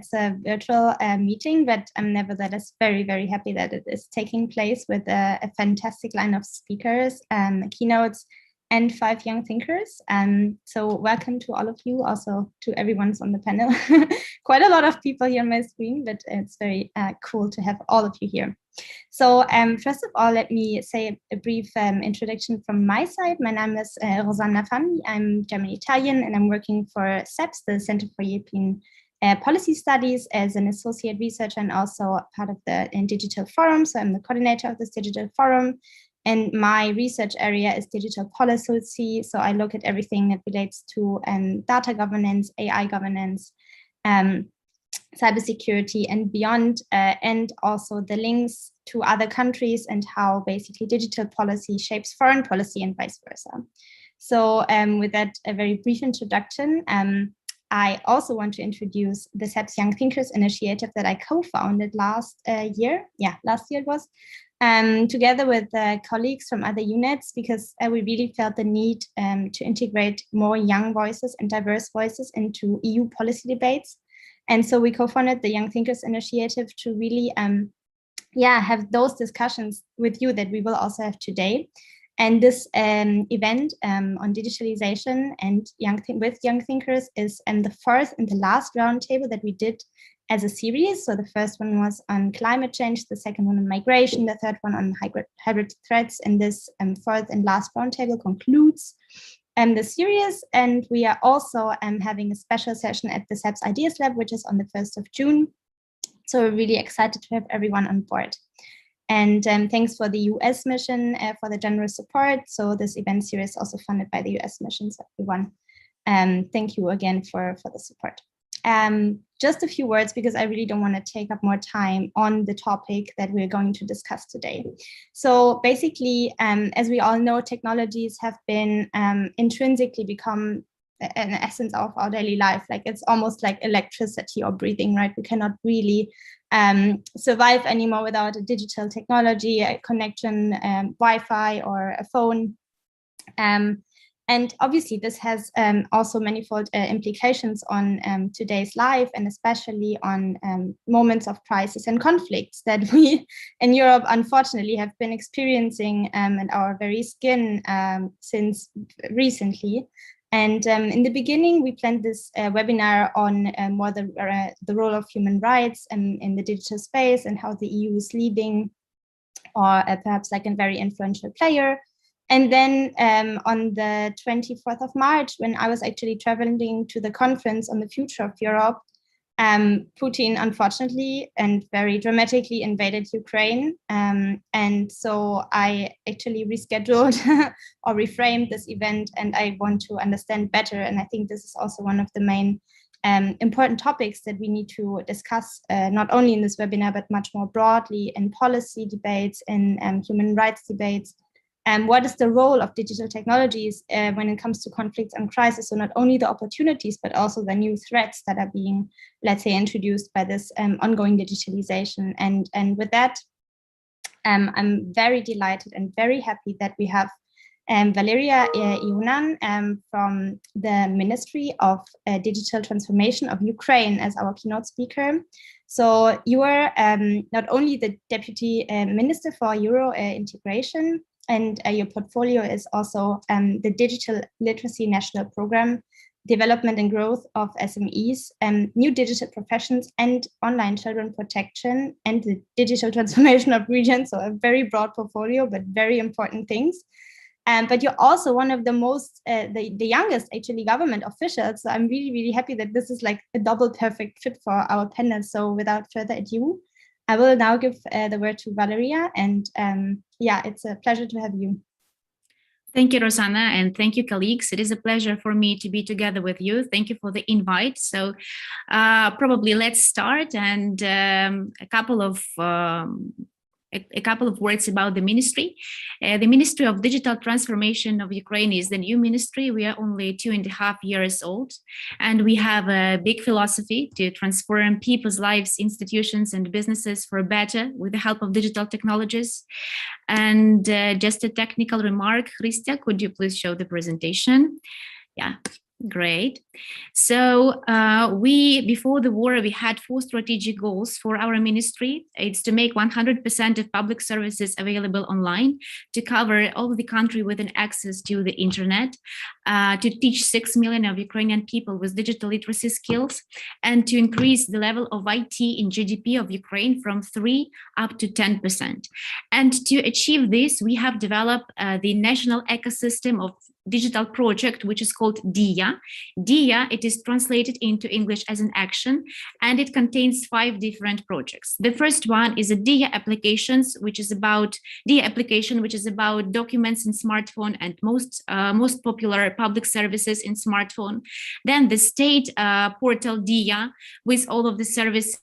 it's a virtual meeting, but I'm nevertheless very, very happy that it is taking place with a fantastic line of speakers, keynotes, and 5 young thinkers. So welcome to all of you, also to everyone's on the panel. Quite a lot of people here on my screen, but it's very cool to have all of you here. So first of all, let me say a brief introduction from my side. My name is Rosanna Fammi. I'm German-Italian, and I'm working for CEPS, the Center for European Policy Studies, as an associate researcher and also part of the Digital Forum. So I'm the coordinator of this Digital Forum. And my research area is digital policy. So I look at everything that relates to data governance, AI governance, cybersecurity and beyond, and also the links to other countries and how basically digital policy shapes foreign policy and vice versa. So with that, a very brief introduction, I also want to introduce the CEPS Young Thinkers Initiative that I co-founded last year. Yeah, last year it was. Together with colleagues from other units, because we really felt the need to integrate more young voices and diverse voices into EU policy debates. And so we co-founded the Young Thinkers Initiative to really have those discussions with you that we will also have today. And this event on digitalization and with young thinkers is the fourth and the last roundtable that we did as a series. So the first one was on climate change, the second one on migration, the third one on hybrid threats, and this fourth and last roundtable concludes the series. And we are also having a special session at the CEPS Ideas Lab, which is on the 1st of June. So we're really excited to have everyone on board. And thanks for the US mission for the generous support. So this event series is also funded by the US mission, so everyone. Thank you again for the support. Just a few words, because I really don't want to take up more time on the topic that we're going to discuss today. So basically, as we all know, technologies have been intrinsically become an essence of our daily life. Like it's almost like electricity or breathing, right? We cannot really survive anymore without a digital technology, a connection, Wi-Fi or a phone. And obviously, this has also manifold implications on today's life, and especially on moments of crisis and conflicts that we in Europe, unfortunately, have been experiencing at our very skin since recently. And in the beginning, we planned this webinar on more the role of human rights in the digital space and how the EU is leading, or perhaps like a very influential player. And then on the 24th of March, when I was actually traveling to the conference on the future of Europe, Putin, unfortunately, and very dramatically invaded Ukraine. And so I actually rescheduled or reframed this event, and I want to understand better. And I think this is also one of the main important topics that we need to discuss, not only in this webinar, but much more broadly in policy debates, in human rights debates. What is the role of digital technologies when it comes to conflicts and crises? So not only the opportunities, but also the new threats that are being, let's say, introduced by this ongoing digitalization. And with that, I'm very delighted and very happy that we have Valeria Iunan from the Ministry of Digital Transformation of Ukraine as our keynote speaker. So you are not only the Deputy Minister for Euro integration, and your portfolio is also the Digital Literacy National Program, Development and Growth of SMEs, New Digital Professions, and Online Children Protection, and the Digital Transformation of Regions. So a very broad portfolio, but very important things. But you're also one of the most, the youngest actually government officials. So I'm really, really happy that this is like a double perfect fit for our panel. So without further ado, I will now give the word to Valeria, and it's a pleasure to have you. Thank you, Rosanna, and thank you, colleagues. It is a pleasure for me to be together with you. Thank you for the invite. So probably let's start, and a couple of words about the ministry. The Ministry of Digital Transformation of Ukraine is the new ministry. We are only 2.5 years old, and we have a big philosophy to transform people's lives, institutions, and businesses for better with the help of digital technologies. And just a technical remark, Christia, could you please show the presentation? Yeah. Great. So before the war, we had 4 strategic goals for our ministry. It's to make 100% of public services available online, to cover all of the country with an access to the internet, to teach 6 million of Ukrainian people with digital literacy skills, and to increase the level of IT in GDP of Ukraine from 3 up to 10%. And to achieve this, we have developed the national ecosystem of digital project, which is called DIA. DIA, it is translated into English as an action, and it contains 5 different projects. The first one is a DIA application, which is about documents in smartphone and most popular public services in smartphone. Then the state portal DIA with all of the services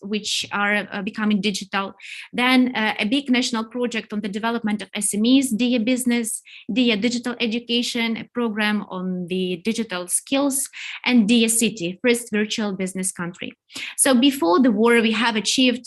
which are becoming digital. Then a big national project on the development of SMEs, DIA Business, DIA Digital Education, a program on the digital skills, and DIA City, first virtual business country. So before the war, we have achieved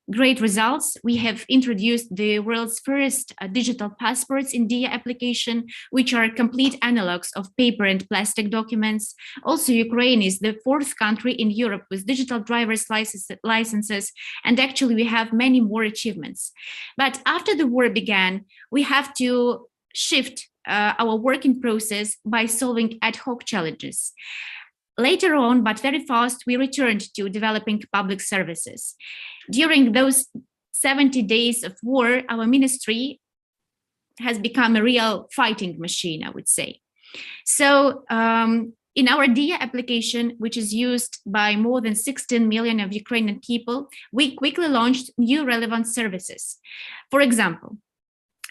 great results. We have introduced the world's first digital passports in DIA application, which are complete analogs of paper and plastic documents. Also, Ukraine is the 4th country in Europe with digital driver's licenses, and actually we have many more achievements. But after the war began, we have to shift our working process by solving ad hoc challenges. Later on, but very fast, we returned to developing public services. During those 70 days of war, our ministry has become a real fighting machine, I would say. So in our DIA application, which is used by more than 16 million of Ukrainian people, we quickly launched new relevant services. For example,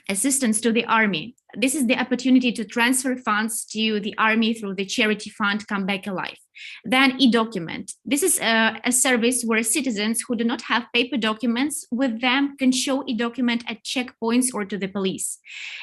assistance to the army. This is the opportunity to transfer funds to the army through the charity fund Come Back Alive. Then e-document. This is a service where citizens who do not have paper documents with them can show e-document at checkpoints or to the police.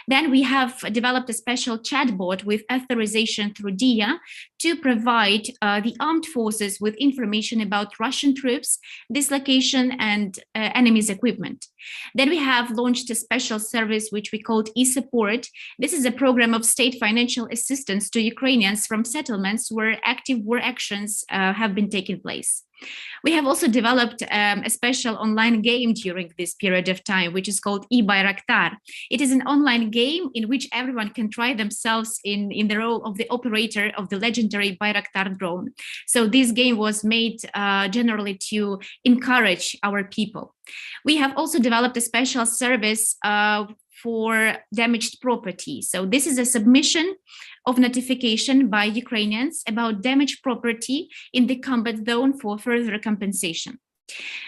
Then we have developed a special chatbot with authorization through DIA to provide the armed forces with information about Russian troops, dislocation, and enemy's equipment. Then we have launched a special service which we called e-support. This is a program of state financial assistance to Ukrainians from settlements where active war actions have been taking place. We have also developed a special online game during this period of time, which is called e-Bayraktar. It is an online game in which everyone can try themselves in the role of the operator of the legendary Bayraktar drone. So this game was made generally to encourage our people. We have also developed a special service for damaged property. So this is a submission of notification by Ukrainians about damaged property in the combat zone for further compensation.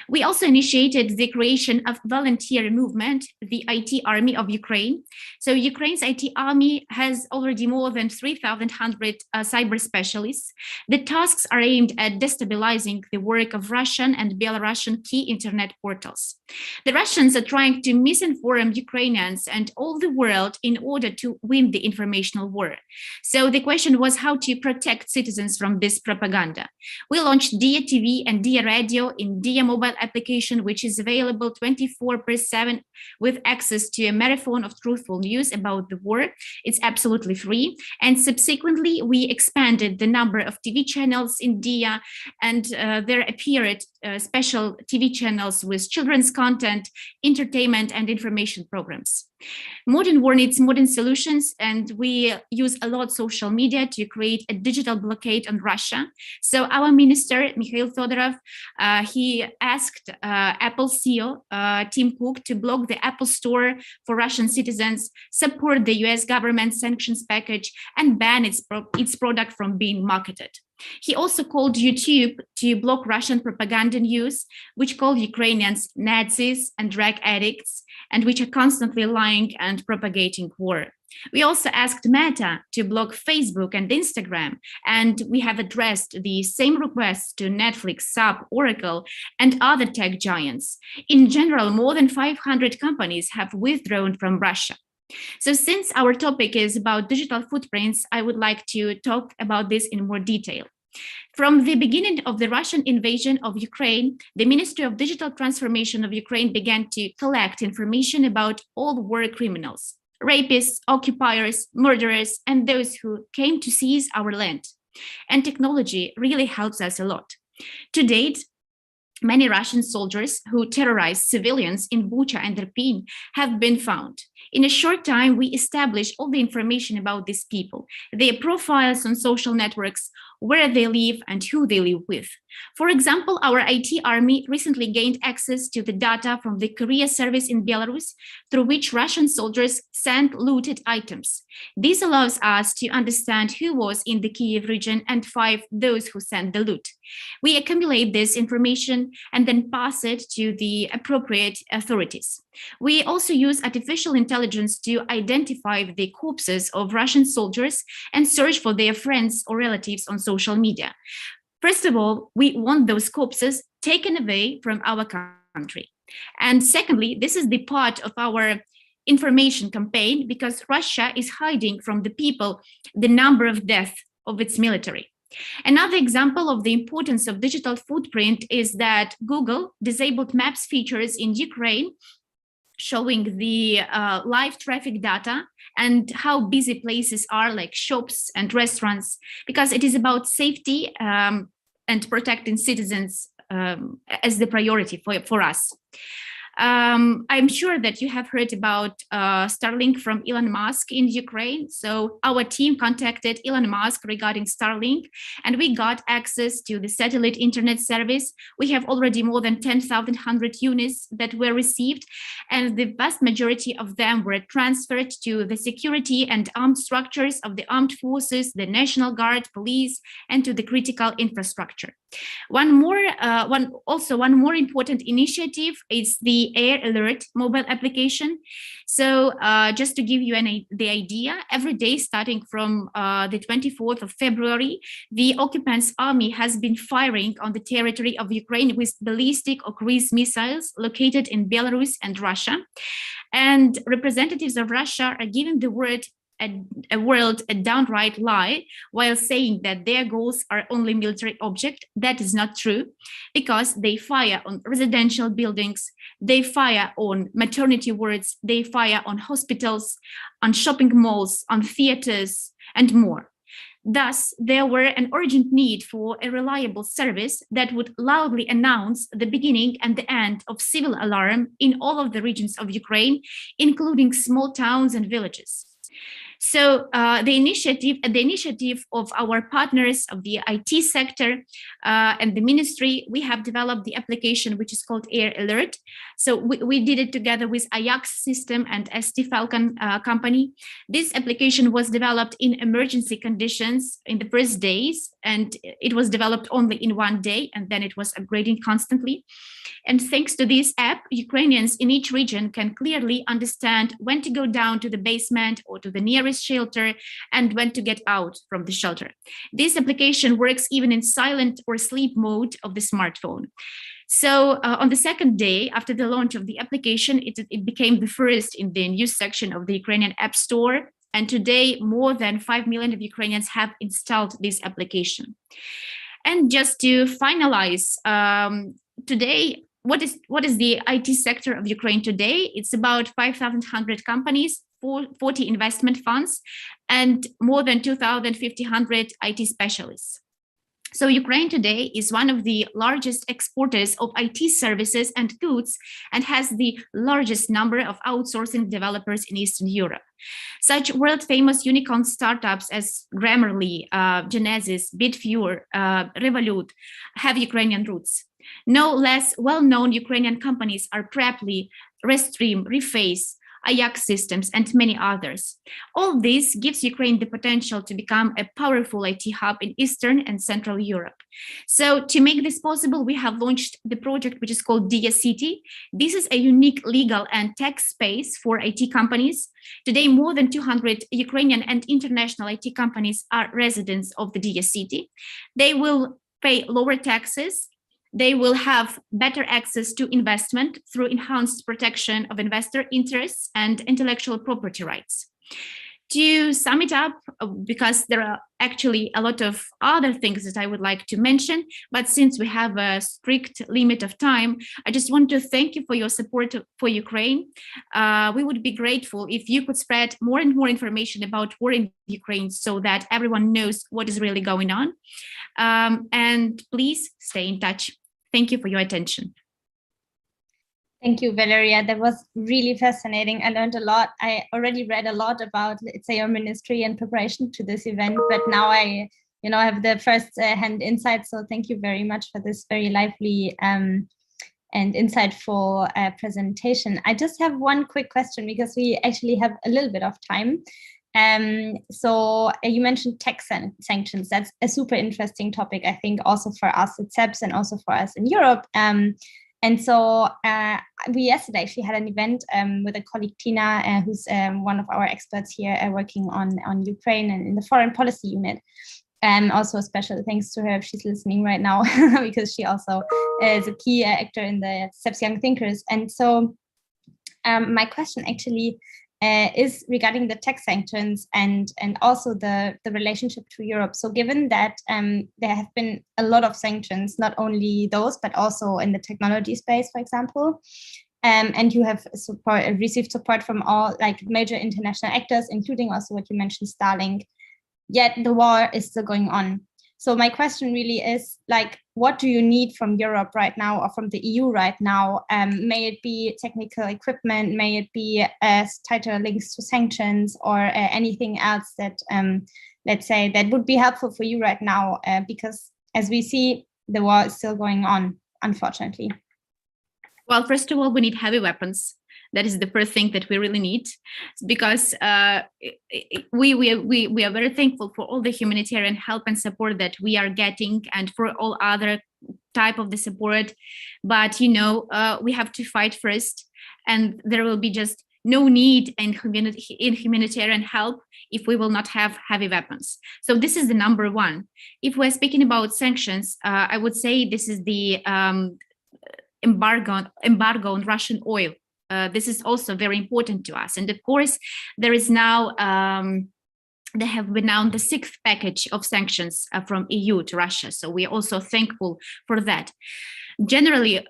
We also initiated the creation of volunteer movement, the IT Army of Ukraine. So Ukraine's IT Army has already more than 3,100 cyber specialists. The tasks are aimed at destabilizing the work of Russian and Belarusian key internet portals. The Russians are trying to misinform Ukrainians and all the world in order to win the informational war. So the question was how to protect citizens from this propaganda. We launched DIA TV and DIA Radio in DIA mobile application, which is available 24/7 with access to a marathon of truthful news about the war. It's absolutely free. And subsequently, we expanded the number of TV channels in DIA, and there appeared special TV channels with children's content, entertainment, and information programs. Modern war needs modern solutions, and we use a lot social media to create a digital blockade on Russia. So our minister, Mikhail Fedorov, he asked Apple CEO Tim Cook to block the Apple Store for Russian citizens, support the US government sanctions package, and ban its product from being marketed. He also called YouTube to block Russian propaganda news, which call Ukrainians Nazis and drug addicts, and which are constantly lying and propagating war. We also asked Meta to block Facebook and Instagram, and we have addressed the same requests to Netflix, SAP, Oracle, and other tech giants. In general, more than 500 companies have withdrawn from Russia. So since our topic is about digital footprints, I would like to talk about this in more detail. From the beginning of the Russian invasion of Ukraine, the Ministry of Digital Transformation of Ukraine began to collect information about all war criminals, rapists, occupiers, murderers, and those who came to seize our land. And technology really helps us a lot. To date, many Russian soldiers who terrorized civilians in Bucha and Irpin have been found. In a short time, we established all the information about these people, their profiles on social networks, where they live, and who they live with. For example, our IT army recently gained access to the data from the courier service in Belarus, through which Russian soldiers sent looted items. This allows us to understand who was in the Kyiv region and find those who sent the loot. We accumulate this information and then pass it to the appropriate authorities. We also use artificial intelligence to identify the corpses of Russian soldiers and search for their friends or relatives on social media. First of all, we want those corpses taken away from our country. And secondly, this is the part of our information campaign because Russia is hiding from the people the number of deaths of its military. Another example of the importance of digital footprint is that Google disabled maps features in Ukraine, showing the live traffic data and how busy places are, like shops and restaurants, because it is about safety and protecting citizens as the priority for us. I'm sure that you have heard about Starlink from Elon Musk in Ukraine. So our team contacted Elon Musk regarding Starlink, and we got access to the satellite internet service. We have already more than 10,100 units that were received, and the vast majority of them were transferred to the security and armed structures of the armed forces, the National Guard, police, and to the critical infrastructure. One more important initiative is the Air Alert mobile application. So just to give you the idea, every day starting from the 24th of February, the occupants' army has been firing on the territory of Ukraine with ballistic or cruise missiles located in Belarus and Russia. And representatives of Russia are giving the world a downright lie while saying that their goals are only military object. That is not true, because they fire on residential buildings, they fire on maternity wards, they fire on hospitals, on shopping malls, on theaters, and more. Thus, there were an urgent need for a reliable service that would loudly announce the beginning and the end of civil alarm in all of the regions of Ukraine, including small towns and villages. So the initiative of our partners of the IT sector and the ministry, we have developed the application which is called Air Alert. So we did it together with Ajax System and ST Falcon company. This application was developed in emergency conditions in the first days, and it was developed only in one day, and then it was upgrading constantly. And thanks to this app, Ukrainians in each region can clearly understand when to go down to the basement or to the nearest shelter and when to get out from the shelter. This application works even in silent or sleep mode of the smartphone. So on the second day after the launch of the application, it became the first in the news section of the Ukrainian App Store. And today, more than 5 million of Ukrainians have installed this application. And just to finalize, today, what is the IT sector of Ukraine today? It's about 5,100 companies, 40 investment funds, and more than 2,500 IT specialists. So Ukraine today is one of the largest exporters of IT services and goods and has the largest number of outsourcing developers in Eastern Europe. Such world-famous unicorn startups as Grammarly, Genesis, Bitfuel, Revolut have Ukrainian roots. No less well-known Ukrainian companies are Preply, Restream, Reface, Ajax Systems, and many others. All this gives Ukraine the potential to become a powerful IT hub in Eastern and Central Europe. So to make this possible, we have launched the project which is called Dia City. This is a unique legal and tech space for IT companies. Today, more than 200 Ukrainian and international IT companies are residents of the Dia City. They will pay lower taxes. They will have better access to investment through enhanced protection of investor interests and intellectual property rights. To sum it up, because there are actually a lot of other things that I would like to mention, but since we have a strict limit of time, I just want to thank you for your support for Ukraine. We would be grateful if you could spread more and more information about war in Ukraine so that everyone knows what is really going on. And please stay in touch. Thank you for your attention. Thank you, Valeria. That was really fascinating. I learned a lot. I already read a lot about, let's say, your ministry in preparation to this event, but now I, have the first-hand insight. So thank you very much for this very lively and insightful presentation. I just have one quick question because we actually have a little bit of time. So you mentioned tax sanctions. That's a super interesting topic, I think, also for us at CEPS and also for us in Europe. And so we yesterday actually had an event with a colleague, Tina, who's one of our experts here working on Ukraine and in the foreign policy unit. Also a special thanks to her if she's listening right now, because she also is a key actor in the CEPS Young Thinkers. And so my question actually is regarding the tax sanctions and also the relationship to Europe. So given that there have been a lot of sanctions, not only those, but also in the technology space, for example, and you have received support from all major international actors, including also what you mentioned, Starlink, yet the war is still going on. So my question really is, what do you need from Europe right now or from the EU right now? May it be technical equipment, may it be tighter links to sanctions or anything else that, let's say, that would be helpful for you right now? Because as we see, the war is still going on, unfortunately. Well, first of all, we need heavy weapons. That is the first thing that we really need, because we are very thankful for all the humanitarian help and support that we are getting, and for all other type of the support. But we have to fight first, and there will be just no need in humanitarian help if we will not have heavy weapons. So this is the number one. If we're speaking about sanctions, I would say this is the embargo on Russian oil. This is also very important to us. And of course, there is now, they have been now the 6th package of sanctions from EU to Russia. So we are also thankful for that. Generally,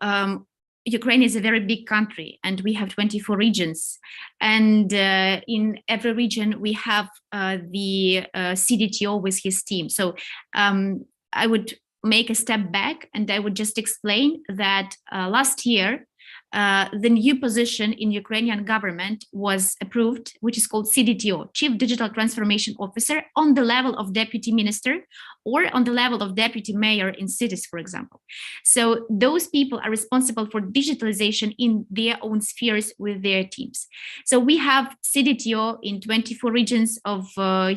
Ukraine is a very big country and we have 24 regions. And in every region, we have the CDTO with his team. So I would make a step back and I would just explain that last year, the new position in Ukrainian government was approved, which is called CDTO, Chief Digital Transformation Officer, on the level of deputy minister or on the level of deputy mayor in cities, for example. So those people are responsible for digitalization in their own spheres with their teams. So we have CDTO in 24 regions of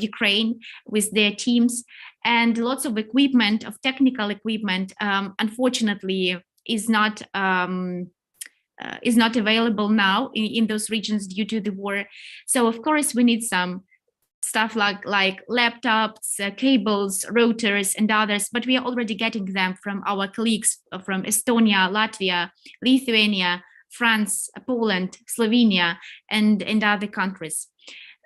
Ukraine with their teams, and lots of equipment, of technical equipment, unfortunately, is not available now in those regions due to the war. So of course we need some stuff like laptops, cables, routers and others, but we are already getting them from our colleagues from Estonia, Latvia, Lithuania, France, Poland, Slovenia, and other countries.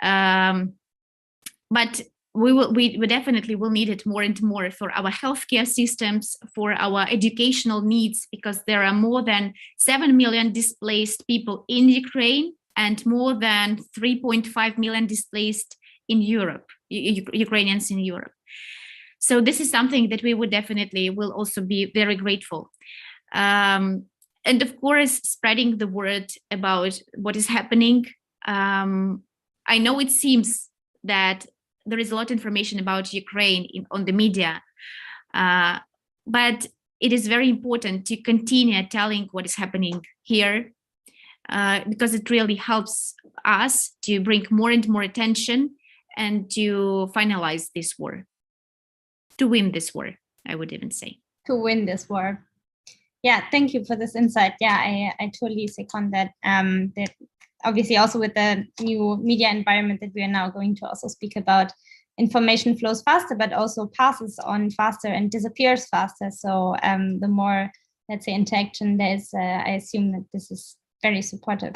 But we definitely will need it more and more for our healthcare systems, for our educational needs, because there are more than 7 million displaced people in Ukraine and more than 3.5 million displaced in Europe, Ukrainians in Europe. So this is something that we would definitely will also be very grateful. And of course, spreading the word about what is happening. I know it seems that there is a lot of information about Ukraine on the media, but it is very important to continue telling what is happening here, because it really helps us to bring more and more attention and to finalize this war, to win this war, I would even say. To win this war. Yeah, thank you for this insight. Yeah, I totally second that. That obviously also with the new media environment that we are now going to also speak about, information flows faster, but also passes on faster and disappears faster. So the more, let's say, interaction there is, I assume that this is very supportive.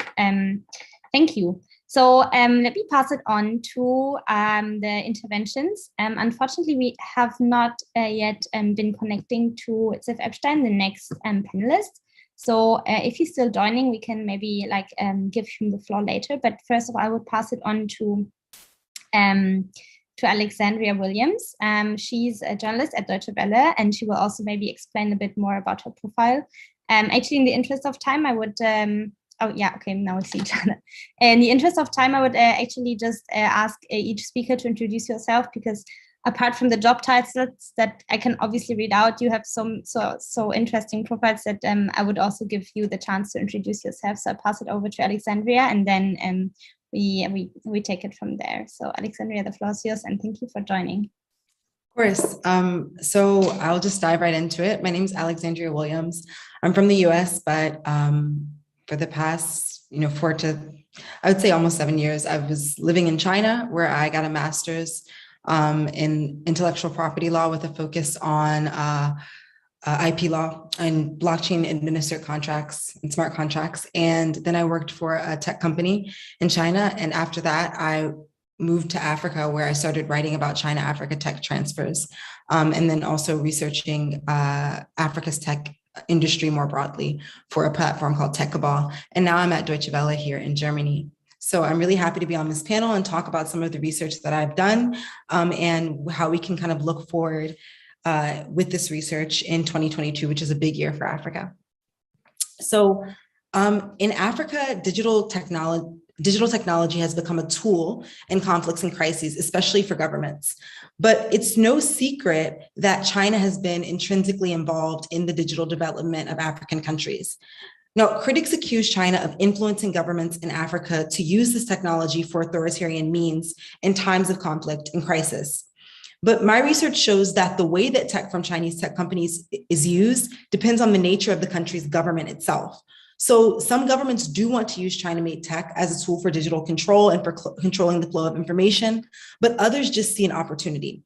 Thank you. So let me pass it on to the interventions. Unfortunately, we have not yet been connecting to Zef Epstein, the next panelist. So if he's still joining, we can maybe give him the floor later. But first of all, I would pass it on to Alexandria Williams. She's a journalist at Deutsche Welle, and she will also maybe explain a bit more about her profile. Actually, in the interest of time, I would, oh yeah, okay, now we see each other. In the interest of time, I would actually just ask each speaker to introduce yourself, because apart from the job titles that I can obviously read out, you have some so interesting profiles that I would also give you the chance to introduce yourself. So I'll pass it over to Alexandria, and then we take it from there. So Alexandria, the floor is yours, and thank you for joining. Of course. So I'll just dive right into it. My name is Alexandria Williams. I'm from the US, but for the past, 4 to, I would say almost 7 years, I was living in China, where I got a master's in intellectual property law with a focus on IP law and blockchain administered contracts and smart contracts. And then I worked for a tech company in China. And after that, I moved to Africa, where I started writing about China-Africa tech transfers, and then also researching Africa's tech industry more broadly for a platform called Tech Cabal. And now I'm at Deutsche Welle here in Germany. So I'm really happy to be on this panel and talk about some of the research that I've done and how we can kind of look forward with this research in 2022, which is a big year for Africa. So in Africa, digital technology has become a tool in conflicts and crises, especially for governments. But it's no secret that China has been intrinsically involved in the digital development of African countries. Now, critics accuse China of influencing governments in Africa to use this technology for authoritarian means in times of conflict and crisis. But my research shows that the way that tech from Chinese tech companies is used depends on the nature of the country's government itself. So some governments do want to use China-made tech as a tool for digital control and for controlling the flow of information, but others just see an opportunity.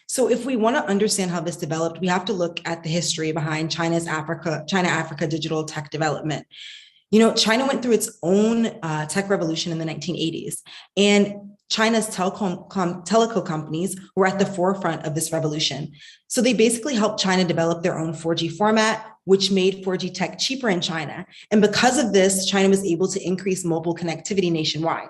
So if we want to understand how this developed, we have to look at the history behind China-Africa digital tech development. China went through its own tech revolution in the 1980s, and China's telco companies were at the forefront of this revolution. So they basically helped China develop their own 4G format, which made 4G tech cheaper in China. And because of this, China was able to increase mobile connectivity nationwide.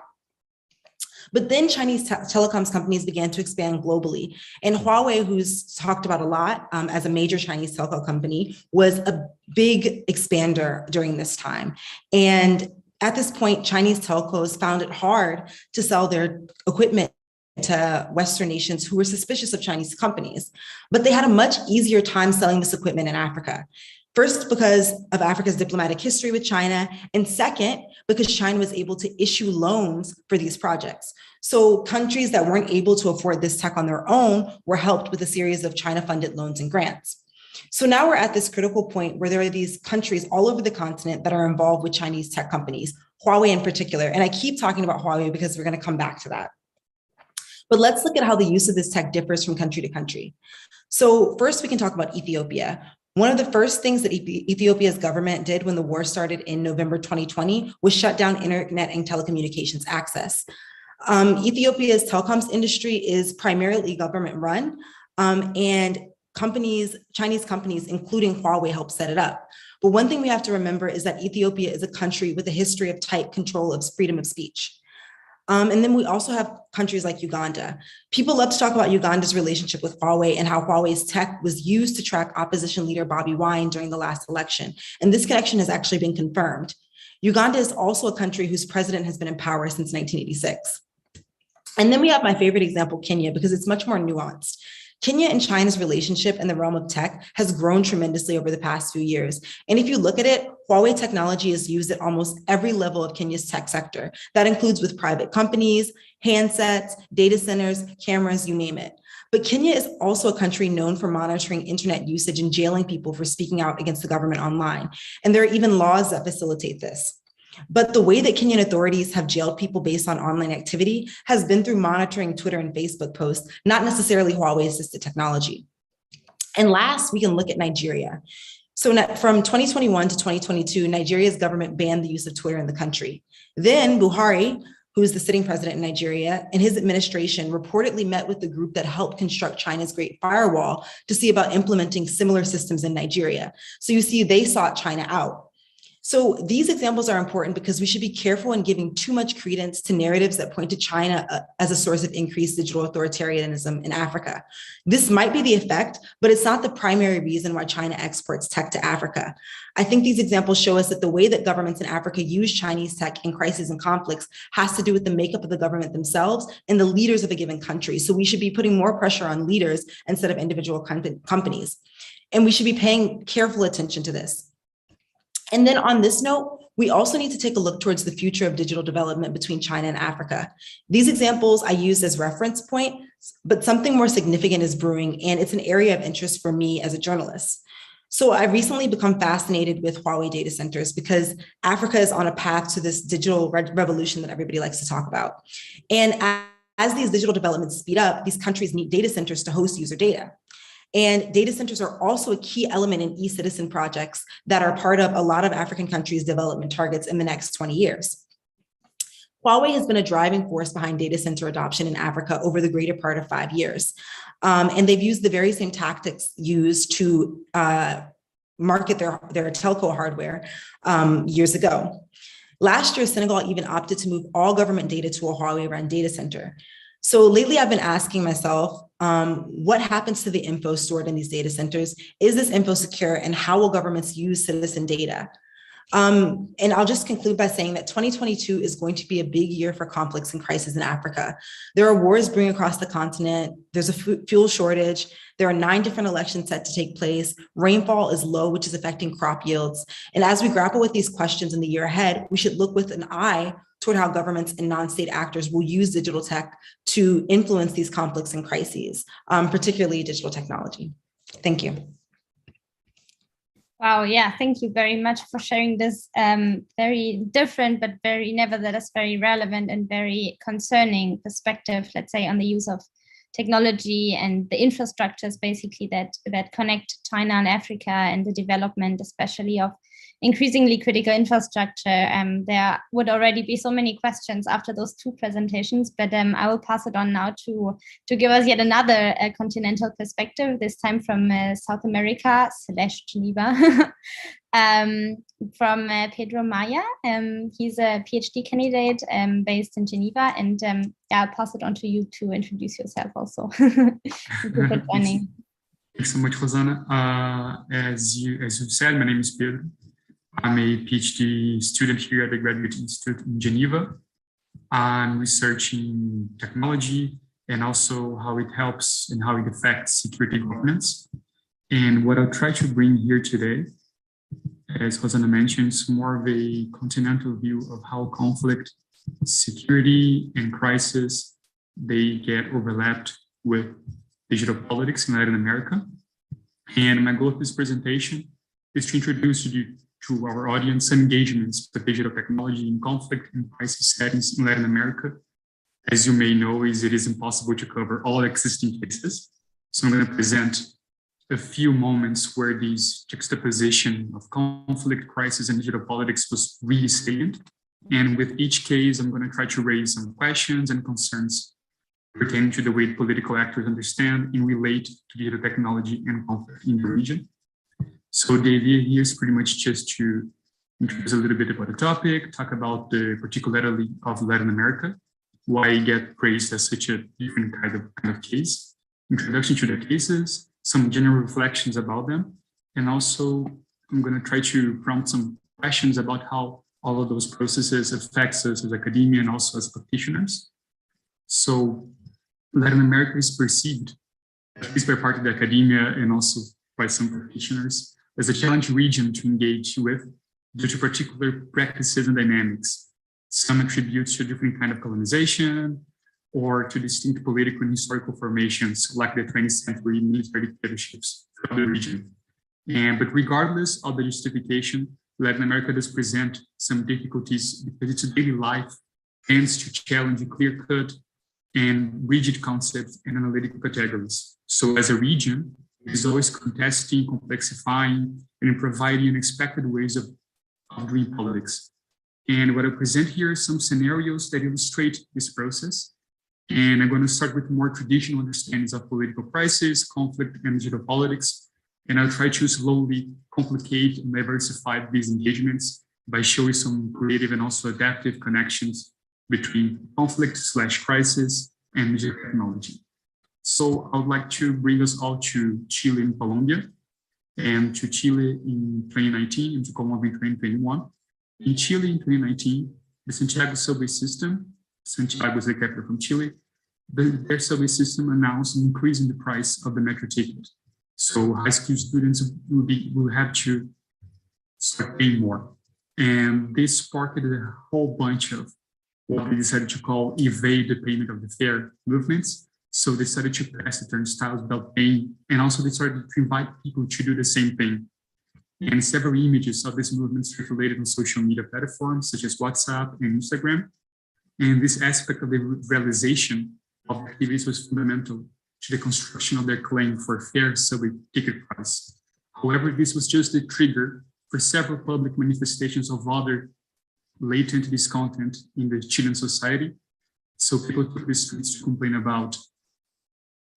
But then Chinese telecoms companies began to expand globally. And Huawei, who's talked about a lot as a major Chinese telco company, was a big expander during this time. And at this point, Chinese telcos found it hard to sell their equipment to Western nations who were suspicious of Chinese companies. But they had a much easier time selling this equipment in Africa. First, because of Africa's diplomatic history with China, and second, because China was able to issue loans for these projects. So countries that weren't able to afford this tech on their own were helped with a series of China-funded loans and grants. So now we're at this critical point where there are these countries all over the continent that are involved with Chinese tech companies, Huawei in particular. And I keep talking about Huawei because we're going to come back to that. But let's look at how the use of this tech differs from country to country. So first, we can talk about Ethiopia. One of the first things that Ethiopia's government did when the war started in November 2020 was shut down internet and telecommunications access. Ethiopia's telecoms industry is primarily government run, and Chinese companies, including Huawei, helped set it up. But one thing we have to remember is that Ethiopia is a country with a history of tight control of freedom of speech. And then we also have countries like Uganda. People love to talk about Uganda's relationship with Huawei and how Huawei's tech was used to track opposition leader Bobby Wine during the last election. And this connection has actually been confirmed. Uganda is also a country whose president has been in power since 1986. And then we have my favorite example, Kenya, because it's much more nuanced. Kenya and China's relationship in the realm of tech has grown tremendously over the past few years. And if you look at it, Huawei technology is used at almost every level of Kenya's tech sector. That includes with private companies, handsets, data centers, cameras, you name it. But Kenya is also a country known for monitoring internet usage and jailing people for speaking out against the government online. And there are even laws that facilitate this. But the way that Kenyan authorities have jailed people based on online activity has been through monitoring Twitter and Facebook posts, not necessarily Huawei-assisted technology. And last, we can look at Nigeria. So from 2021 to 2022, Nigeria's government banned the use of Twitter in the country. Then Buhari, who is the sitting president in Nigeria, and his administration reportedly met with the group that helped construct China's Great Firewall to see about implementing similar systems in Nigeria. So you see, they sought China out. So these examples are important because we should be careful in giving too much credence to narratives that point to China as a source of increased digital authoritarianism in Africa. This might be the effect, but it's not the primary reason why China exports tech to Africa. I think these examples show us that the way that governments in Africa use Chinese tech in crises and conflicts has to do with the makeup of the government themselves and the leaders of a given country. So we should be putting more pressure on leaders instead of individual companies. And we should be paying careful attention to this. And then on this note, we also need to take a look towards the future of digital development between China and Africa. These examples I use as reference point, but something more significant is brewing, and it's an area of interest for me as a journalist. So I've recently become fascinated with Huawei data centers because Africa is on a path to this digital revolution that everybody likes to talk about. And as these digital developments speed up, these countries need data centers to host user data. And data centers are also a key element in e-citizen projects that are part of a lot of African countries' development targets in the next 20 years. Huawei has been a driving force behind data center adoption in Africa over the greater part of 5 years. And they've used the very same tactics used to market their telco hardware years ago. Last year, Senegal even opted to move all government data to a Huawei-run data center. So lately, I've been asking myself, what happens to the info stored in these data centers? Is this info secure, and how will governments use citizen data? And I'll just conclude by saying that 2022 is going to be a big year for conflicts and crises in Africa. There are wars brewing across the continent. There's a fuel shortage. There are 9 different elections set to take place. Rainfall is low, which is affecting crop yields. And as we grapple with these questions in the year ahead, we should look with an eye toward how governments and non-state actors will use digital tech to influence these conflicts and crises, particularly digital technology. Thank you. Wow, yeah, thank you very much for sharing this very different, but very nevertheless very relevant and very concerning perspective, let's say, on the use of technology and the infrastructures basically that connect China and Africa, and the development especially of increasingly critical infrastructure. There would already be so many questions after those 2 presentations, but I will pass it on now to give us yet another continental perspective, this time from South America / Geneva, from Pedro Maya. He's a PhD candidate based in Geneva, and I'll pass it on to you to introduce yourself also. Thank you for joining. Thanks so much, Rosanna. As you said, my name is Pedro. I'm a PhD student here at the Graduate Institute in Geneva. I'm researching technology and also how it helps and how it affects security governance. And what I'll try to bring here today, as Rosanna mentioned, is more of a continental view of how conflict, security, and crisis, they get overlapped with digital politics in Latin America. And my goal of this presentation is to introduce you to our audience engagements with digital technology in conflict and crisis settings in Latin America. As you may know, it is impossible to cover all existing cases. So I'm going to present a few moments where this juxtaposition of conflict, crisis, and digital politics was really salient. And with each case, I'm going to try to raise some questions and concerns pertaining to the way political actors understand and relate to digital technology and conflict in the region. So the idea here is pretty much just to introduce a little bit about the topic, talk about the particularity of Latin America, why it gets praised as such a different kind of case, introduction to the cases, some general reflections about them, and also I'm going to try to prompt some questions about how all of those processes affects us as academia and also as practitioners. So Latin America is perceived, at least by part of the academia and also by some practitioners, as a challenging region to engage with due to particular practices and dynamics. Some attribute to a different kind of colonization or to distinct political and historical formations like the 20th century military dictatorships of the region. But regardless of the justification, Latin America does present some difficulties because its daily life tends to challenge clear-cut and rigid concepts and analytical categories. So as a region, It's always contesting, complexifying, and providing unexpected ways of doing politics. And what I present here are some scenarios that illustrate this process. And I'm going to start with more traditional understandings of political crisis, conflict, and digital politics. And I'll try to slowly complicate and diversify these engagements by showing some creative and also adaptive connections between conflict/crisis and digital technology. So I would like to bring us all to Chile and Colombia, and to Chile in 2019 and to Colombia in 2021. In Chile in 2019, the Santiago subway system, Santiago is the capital from Chile, their subway system announced an increase in the price of the metro ticket. So high school students will have to start paying more. And this sparked a whole bunch of what they decided to call evade the payment of the fare movements. So they started to pass the turnstiles without paying, and also they started to invite people to do the same thing. And several images of these movements circulated on social media platforms such as WhatsApp and Instagram. And this aspect of the realization of activities was fundamental to the construction of their claim for a fair subway ticket price. However, this was just the trigger for several public manifestations of other latent discontent in the Chilean society. So people took the streets to complain about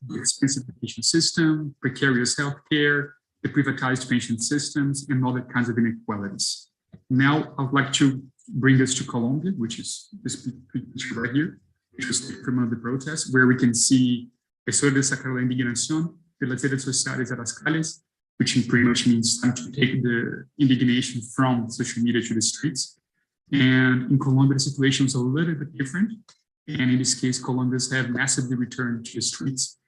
the expensive education system, precarious healthcare, the privatized pension systems, and other kinds of inequalities. Now, I would like to bring us to Colombia, which is this picture right here, which was taken from one of the protests, where we can see es hora de sacar la indignación de las redes sociales a las calles, which pretty much means time to take the indignation from social media to the streets. And in Colombia, the situation was a little bit different. And in this case, Colombians have massively returned to the streets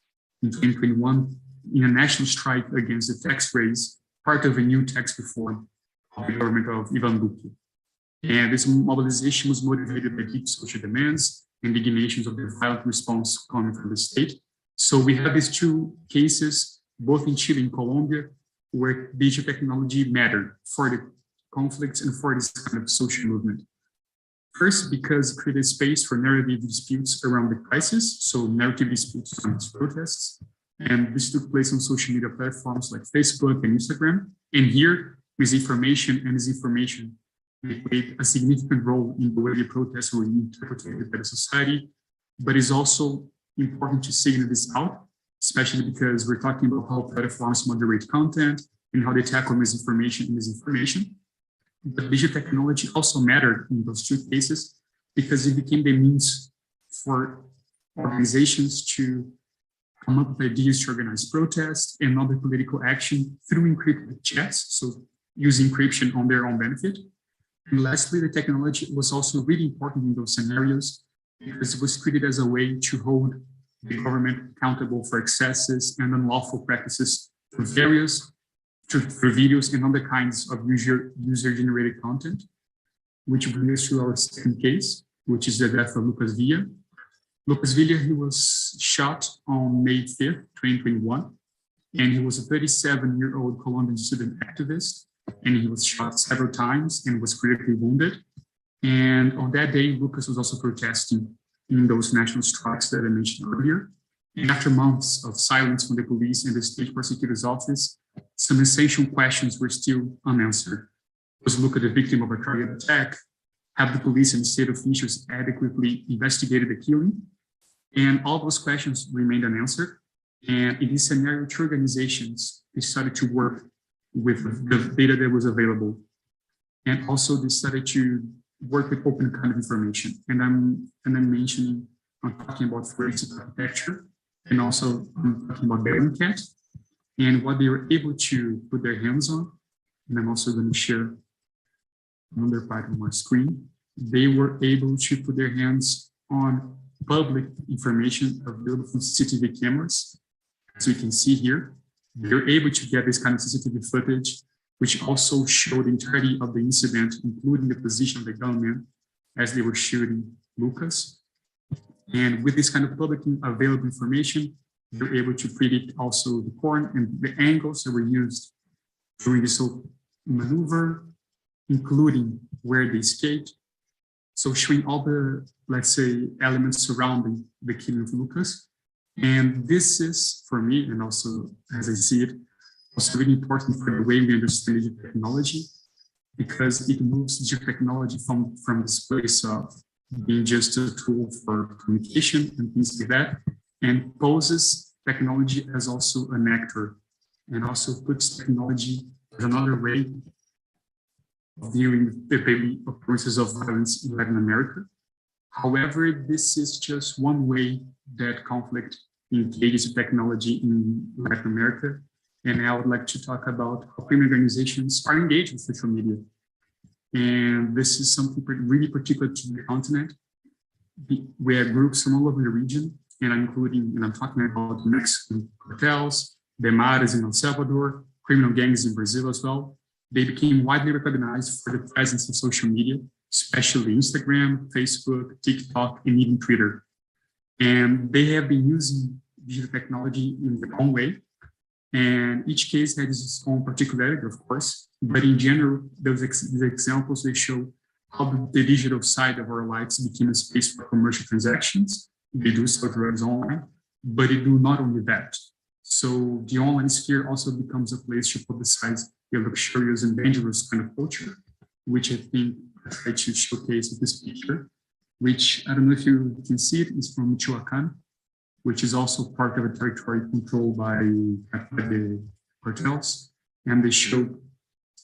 in 2021 in a national strike against the tax raise, part of a new tax reform of the government of Ivan Duque. And this mobilization was motivated by deep social demands, indignations of the violent response coming from the state. So we have these two cases, both in Chile and Colombia, where digital technology mattered for the conflicts and for this kind of social movement. First, because it created space for narrative disputes around the crisis, so narrative disputes around these protests. And this took place on social media platforms like Facebook and Instagram. And here, misinformation and disinformation played a significant role in the way the protests were interpreted by the society. But it's also important to signal this out, especially because we're talking about how platforms moderate content and how they tackle misinformation and disinformation. But digital technology also mattered in those two cases because it became the means for organizations to come up with ideas to organize protests and other political action through encrypted chats, so using encryption on their own benefit. And lastly, the technology was also really important in those scenarios because it was treated as a way to hold the government accountable for excesses and unlawful practices for videos and other kinds of user-generated content, which brings us to our second case, which is the death of Lucasville. Lucasville, he was shot on May 5th, 2021, and he was a 37-year-old Colombian student activist, and he was shot several times and was critically wounded. And on that day, Lucas was also protesting in those national strikes that I mentioned earlier. And after months of silence from the police and the state prosecutor's office, some essential questions were still unanswered. Was Lucas the victim of a targeted attack? Have the police and state officials adequately investigated the killing? And all those questions remained unanswered. And in this scenario, two organizations started to work with the data that was available. And also they started to work with open kind of information. And I'm talking about forensic architecture, and also I'm talking about Bellingcat and what they were able to put their hands on. And I'm also going to share another part on my screen. They were able to put their hands on public information available from CCTV cameras. As you can see here, they were able to get this kind of CCTV footage, which also showed the entirety of the incident, including the position of the gunman as they were shooting Lucas. And with this kind of public available information, they were able to predict also the point and the angles that were used during this whole maneuver, including where they escaped. So showing all the, let's say, elements surrounding the killing of Lucas. And this is, for me, and also as I see it, also really important for the way we understand digital technology, because it moves digital technology from this place of being just a tool for communication and things like that, and poses technology as also an actor, and also puts technology as another way of dealing with the daily occurrences of violence in Latin America. However, this is just one way that conflict engages with technology in Latin America. And I would like to talk about how criminal organizations are engaged with social media. And this is something really particular to the continent, where groups from all over the region, and I'm talking about Mexican cartels, the Maras in El Salvador, criminal gangs in Brazil as well. They became widely recognized for the presence of social media, especially Instagram, Facebook, TikTok, and even Twitter. And they have been using digital technology in their own way. And each case has its own particularity, of course, but in general, these examples, they show how the digital side of our lives became a space for commercial transactions. They do sell drugs online, but they do not only that. So the online sphere also becomes a place to publicize the luxurious and dangerous kind of culture, which I think I try to showcase with this picture, which I don't know if you can see it, is from Michoacan, which is also part of a territory controlled by the cartels. And they show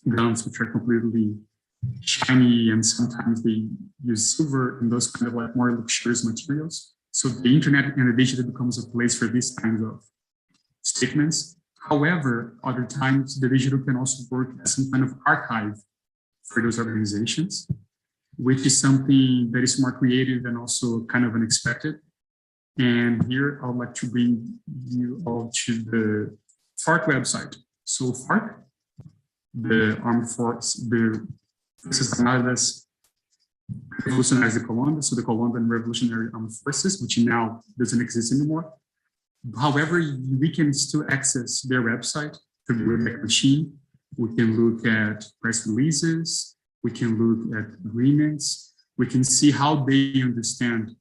guns which are completely shiny, and sometimes they use silver and those kind of like more luxurious materials. So the internet and the digital becomes a place for these kinds of statements. However, other times the digital can also work as some kind of archive for those organizations, which is something that is more creative and also kind of unexpected. And here I would like to bring you all to the FARC website. So FARC, the armed force, the Forças Armadas Revolucionárias de Colômbia, so the Colombian Revolutionary Armed Forces, which now doesn't exist anymore. However, we can still access their website through the Wayback Machine. We can look at press releases, we can look at agreements, we can see how they understand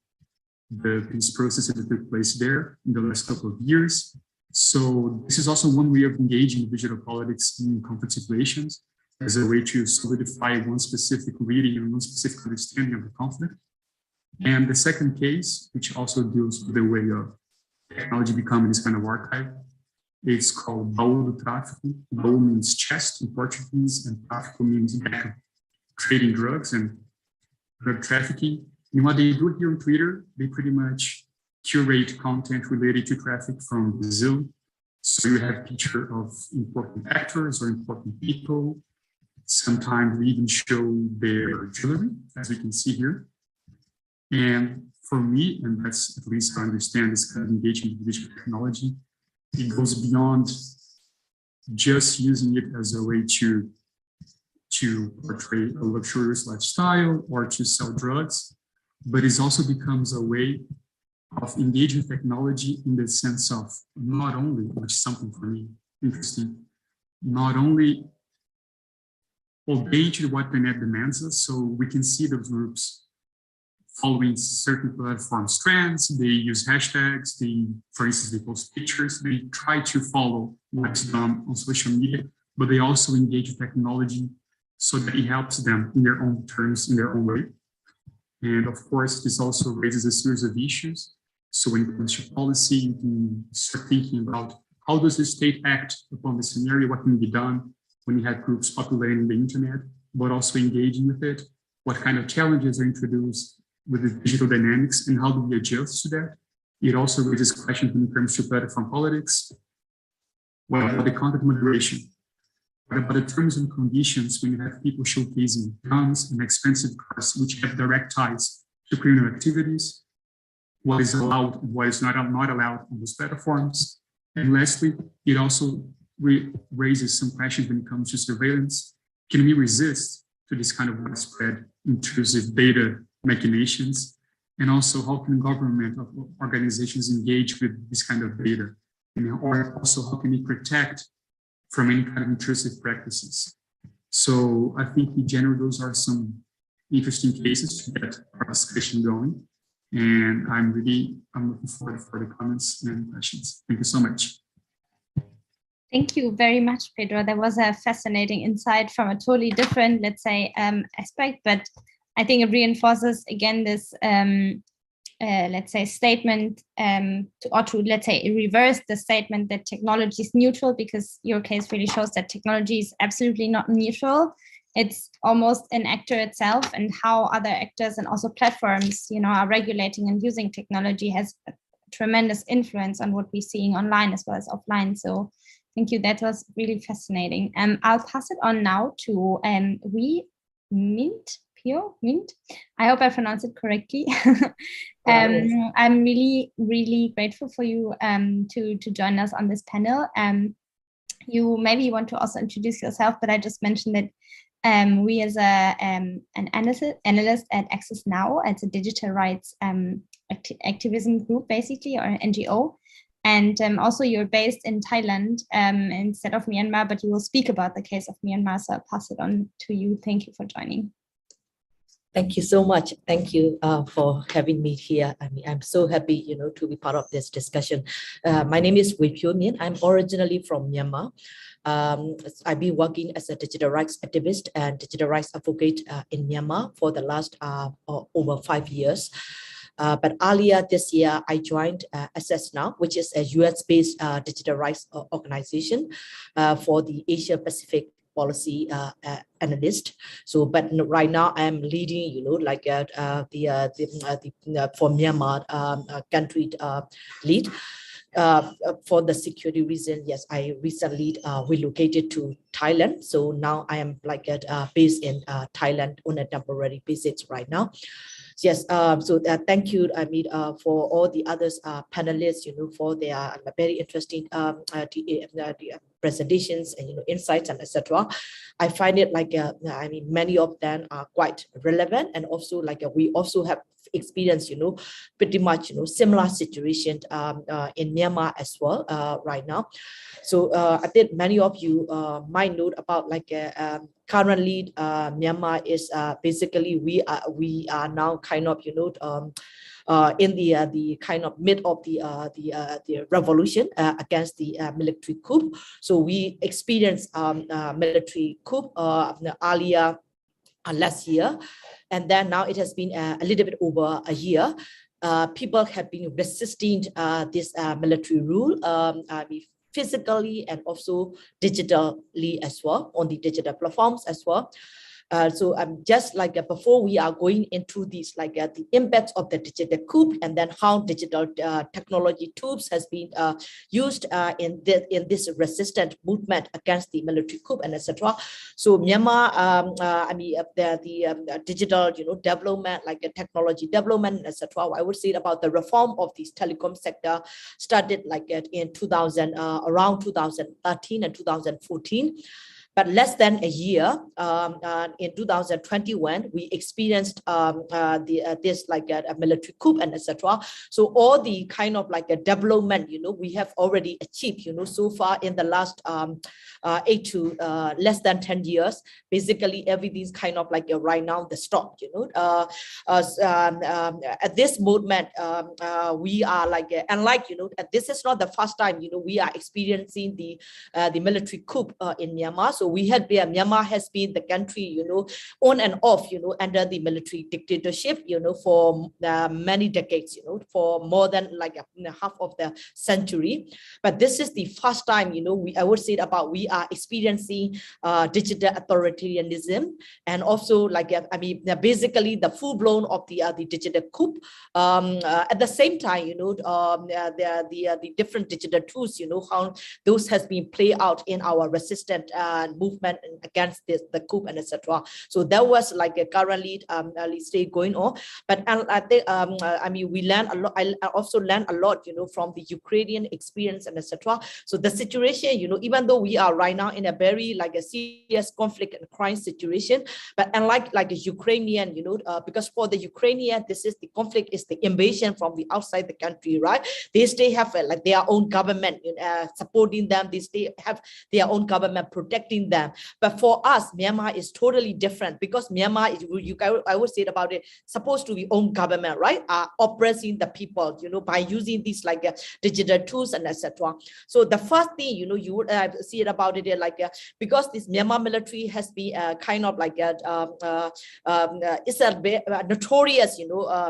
the peace process that took place there in the last couple of years. So this is also one way of engaging in digital politics in conflict situations, as a way to solidify one specific reading and one specific understanding of the conflict. And the second case, which also deals with the way of technology becoming this kind of archive, it's called Baú do Tráfico. Baú means chest in Portuguese, and tráfico means trading drugs and drug trafficking. And what they do here on Twitter, they pretty much curate content related to traffic from Brazil. So you have a picture of important actors or important people. Sometimes we even show their jewelry, as we can see here. And for me, and that's at least I understand this kind of engagement with digital technology, it goes beyond just using it as a way to portray a luxurious lifestyle or to sell drugs, but it also becomes a way of engaging technology in the sense of not only, which is something for me interesting, not only obey to what the net demands us. So we can see those groups following certain platform strands. They use hashtags. For instance, they post pictures. They try to follow what's done on social media, but they also engage with technology so that it helps them in their own terms, in their own way. And of course, this also raises a series of issues. So when it comes to policy, you can start thinking about how does the state act upon the scenario, what can be done when you have groups populating the internet, but also engaging with it, what kind of challenges are introduced with the digital dynamics, and how do we adjust to that? It also raises questions when it comes to platform politics. What about the content moderation? What about the terms and conditions when you have people showcasing guns and expensive cars which have direct ties to criminal activities? What is allowed and what is not allowed on those platforms? And lastly, it also raises some questions when it comes to surveillance. Can we resist to this kind of widespread intrusive data machinations? And also, how can government organizations engage with this kind of data? Or also, how can we protect from any kind of intrusive practices? So I think in general, those are some interesting cases to get our discussion going. And I'm looking forward for the comments and questions. Thank you so much. Thank you very much, Pedro. That was a fascinating insight from a totally different, let's say, aspect, but I think it reinforces again this, let's say, statement, let's say, reverse the statement that technology is neutral, because your case really shows that technology is absolutely not neutral. It's almost an actor itself, and how other actors and also platforms, are regulating and using technology has a tremendous influence on what we're seeing online as well as offline. So thank you. That was really fascinating. I'll pass it on now to Mint. I hope I pronounced it correctly. I'm really, really grateful for you to join us on this panel. You maybe want to also introduce yourself, but I just mentioned that we as an analyst at Access Now, it's a digital rights activism group, basically, or NGO. And also you're based in Thailand instead of Myanmar, but you will speak about the case of Myanmar, so I'll pass it on to you. Thank you for joining. Thank you so much. Thank you for having me here. I mean, I'm so happy, to be part of this discussion. My name is Wei Pyo Min. I'm originally from Myanmar. I've been working as a digital rights activist and digital rights advocate in Myanmar for the last over 5 years. But earlier this year, I joined Access Now, which is a US-based digital rights organization for the Asia Pacific policy analyst. So, but right now I'm leading, for Myanmar country lead. For the security reason, yes, I recently relocated to Thailand. So now I am based in Thailand on a temporary basis right now. Yes, so thank you, for all the others panelists, for their very interesting presentations and insights and etc. I find it many of them are quite relevant, and also we also have experience, pretty much similar situation in Myanmar as well right now. So I think many of you might know about currently Myanmar is basically we are now kind of in the kind of mid of the revolution against the military coup. So we experienced military coup earlier last year, and then now it has been a little bit over a year. People have been resisting this military rule. Physically and also digitally as well, on the digital platforms as well. So just before we are going into these the impacts of the digital coup, and then how digital technology tools has been used in this resistant movement against the military coup and etc. So Myanmar, the digital development, technology development etc. I would say about the reform of this telecom sector started in around 2013 and 2014. But less than a year, in 2021, we experienced this a military coup and etc. So all the kind of a development, we have already achieved, so far in the last 8 to less than 10 years. Basically, everything's kind of right now the stop. At this moment, we are unlike this is not the first time we are experiencing the military coup in Myanmar. So we had Myanmar has been the country, on and off, under the military dictatorship, for many decades, for more than half of the century. But this is the first time, I would say we are experiencing digital authoritarianism, and also basically the full blown of the digital coup. At the same time, the different digital tools, how those has been played out in our resistant movement against the coup and etc. So that was currently let's say going on. But I think we learned a lot. I also learned a lot from the Ukrainian experience and etc. So the situation, even though we are right now in a very a serious conflict and crime situation, but unlike the Ukrainian, because for the Ukrainian, this is the conflict is the invasion from the outside the country, right? They still have their own government supporting them. They still have their own government protecting between them. But for us, Myanmar is totally different, because Myanmar is, I would say about it, supposed to be own government, right? Oppressing the people, by using these like digital tools and etc. So the first thing, you would see it about it like because this Myanmar military has been kind of like it's a notorious,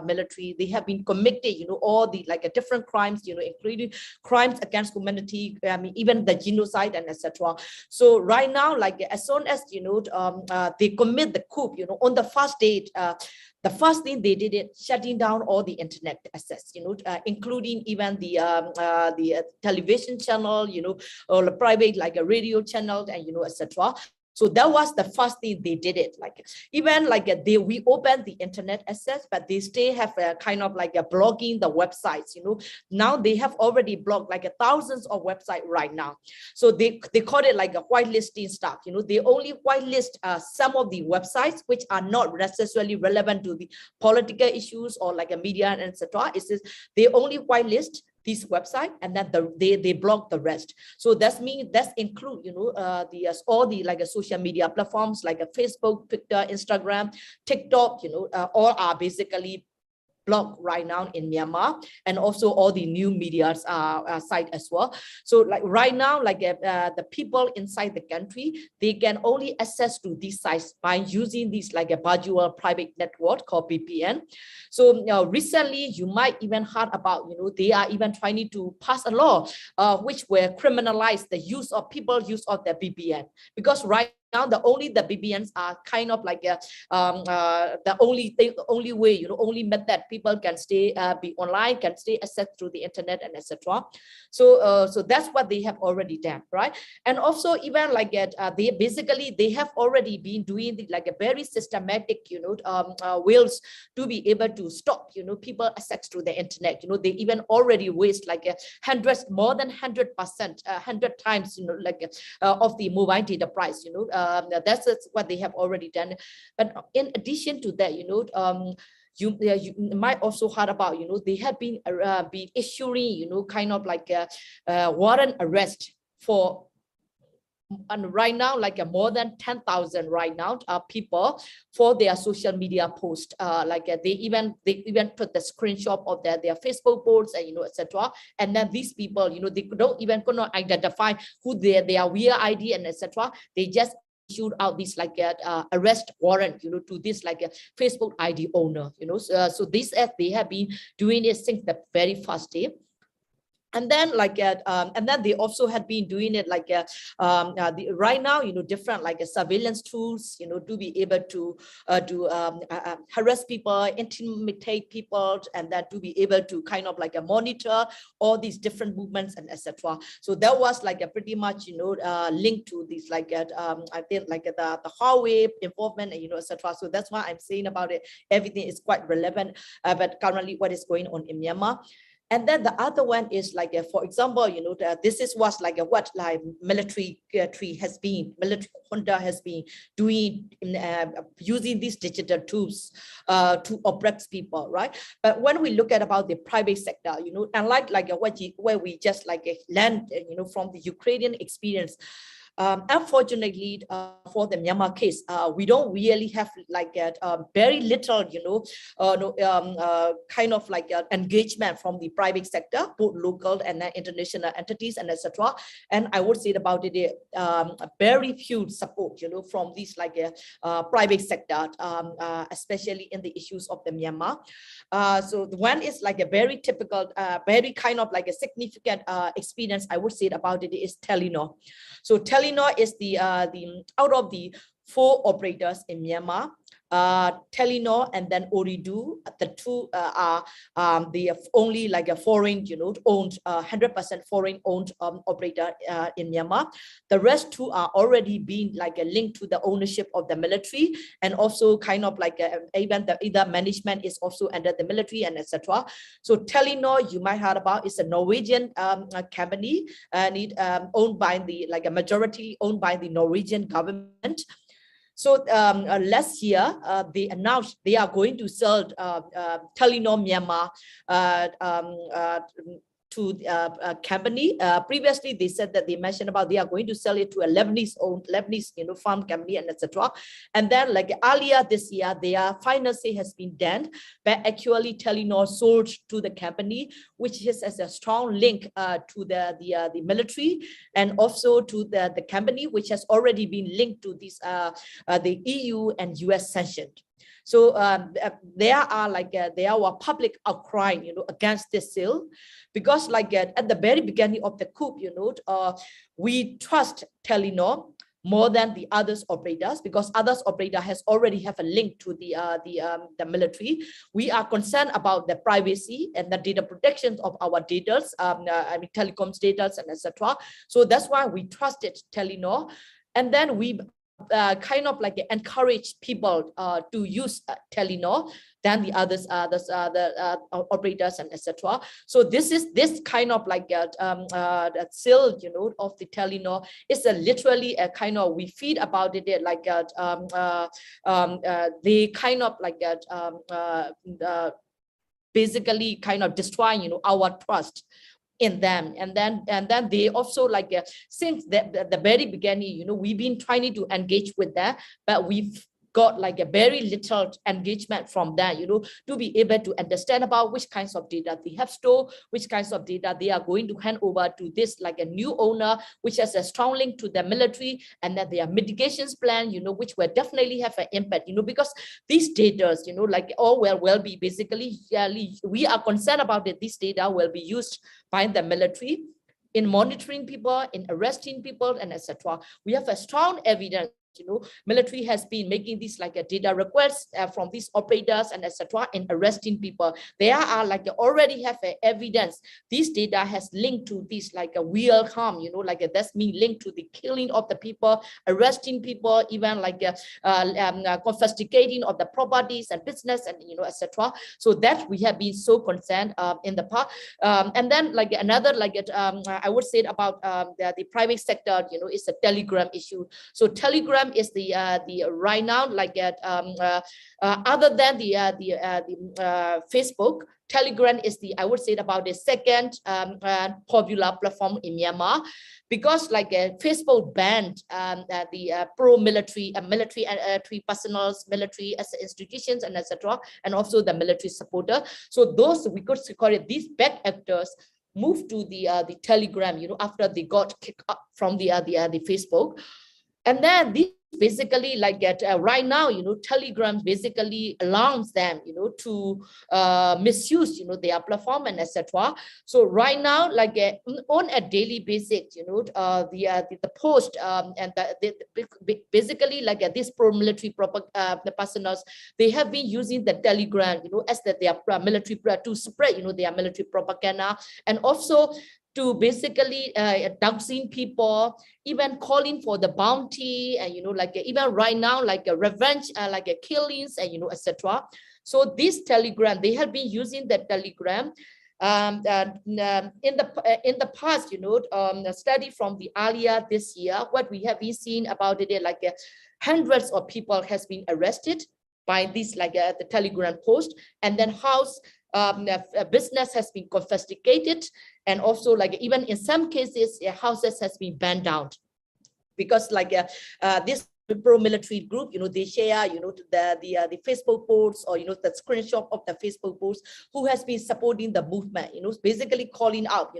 military. They have been committed, all the like different crimes, including crimes against humanity, even the genocide and etc. So right now, like as soon as they commit the coup, on the first date, the first thing they did it shutting down all the internet access, including even the television channel, or the private like a radio channel and etc. So that was the first thing they did it. Like even like we opened the internet access, but they still have a kind of like a blogging the websites. Now they have already blocked like thousands of websites right now. So they call it like a whitelisting stuff. They only whitelist some of the websites which are not necessarily relevant to the political issues or like a media and etc. It's just they only whitelist this website, and then they block the rest. So that's include all the like social media platforms like a Facebook, Twitter, Instagram, TikTok, all are basically blocked right now in Myanmar, and also all the new media's site as well. So like right now, like the people inside the country, they can only access to these sites by using these like a virtual private network called VPN. So recently you might even heard about, they are even trying to pass a law which will criminalize the use of the VPN, because right now the VPNs are kind of like the only way, only method people can stay be online, can stay access through the internet and etc. So so that's what they have already done, right? And also even like they have already been doing the like a very systematic ways to be able to stop people access to the internet. They even already waste like more than 100%, 100 times like of the mobile data price. That's what they have already done. But in addition to that, you might also heard about, they have been issuing, kind of like a warrant arrest for, and right now like more than 10,000 right now people for their social media post. Like they even put the screenshot of their Facebook posts and etc. And then these people, they don't even gonna identify who their real ID and etc. They just issued out this like arrest warrant to this like a Facebook ID owner. So this they have been doing it since the very first day. And then like and then they also had been doing it like right now, different like surveillance tools, to be able to harass people, intimidate people, and then to be able to kind of like monitor all these different movements and etc. So that was like a pretty much linked to this like I think like the Huawei involvement and etc. So that's why I'm saying about it. Everything is quite relevant, but currently what is going on in Myanmar. And then the other one is like, for example, this is what's like what like military junta has been doing in, using these digital tools to oppress people, right? But when we look at about the private sector, unlike like where we just like learned, from the Ukrainian experience. Unfortunately, for the Myanmar case, we don't really have like very little, kind of like engagement from the private sector, both local and international entities and etc. And I would say about it, very few support, from these like private sector, especially in the issues of the Myanmar. So the one is like a very typical, very kind of like a significant experience I would say about it is Telenor. So Telenor is the out of the 4 operators in Myanmar, Telenor and then Ooredoo, the two are the only like a foreign, owned 100% foreign owned operator in Myanmar. The rest 2 are already being like a link to the ownership of the military, and also kind of like even the either management is also under the military and etc. So Telenor, you might heard about, is a Norwegian company, and it owned by the like a majority owned by the Norwegian government. So last year, they announced they are going to sell Telenor Myanmar to a company. Previously, they said that they mentioned about they are going to sell it to a Lebanese-owned, farm company and etc. And then like earlier this year, their final say has been done, but actually Telenor sold to the company, which is as a strong link to the military and also to the company, which has already been linked to this the EU and US sanctioned. So there were public outcry, against this sale, because at the very beginning of the coup, we trust Telenor more than the others operators, because others operator has already have a link to the military. We are concerned about the privacy and the data protection of our data, telecoms data and etc. So that's why we trusted Telenor, and then we encourage people to use Telenor than the others, the operators and etc. So this kind of that sale, of the Telenor is literally a kind of, we feed about it they kind of basically kind of destroying our trust in them. And then they also since the very beginning, we've been trying to engage with them, but we've got a very little engagement from that, to be able to understand about which kinds of data they have stored, which kinds of data they are going to hand over to this a new owner, which has a strong link to the military, and that their mitigations plan, which will definitely have an impact, because these data, all will be basically, we are concerned about that this data will be used by the military in monitoring people, in arresting people, and etc. We have a strong evidence. Military has been making these a data requests from these operators and etc. in arresting people. They are already have evidence. This data has linked to this a real harm. That's mean linked to the killing of the people, arresting people, even confiscating of the properties and business and etc. So that we have been so concerned in the past. And then another I would say about the private sector, is a Telegram issue. So Telegram is the right now other than the Facebook, Telegram is the, I would say, about the second popular platform in Myanmar, because Facebook banned the pro-military military personals, military as institutions and etc., and also the military supporter. So those, we could call it, these bad actors moved to the Telegram, after they got kicked up from the Facebook. And then this basically right now, Telegram basically allows them, to misuse, their platform and etc. So right now, on a daily basis, the post and basically this pro-military the personals, they have been using the Telegram, as their military to spread, their military propaganda, and also to basically doxing people, even calling for the bounty, and even right now revenge, killings, and etc. So this Telegram, they have been using the Telegram. In the past, a study from the earlier this year, what we have been seeing about it, hundreds of people has been arrested by this the Telegram post, and then house business has been confiscated, and also even in some cases houses has been burned down, because this pro-military group, they share, the Facebook posts, or the screenshot of the Facebook posts, who has been supporting the movement, basically calling out,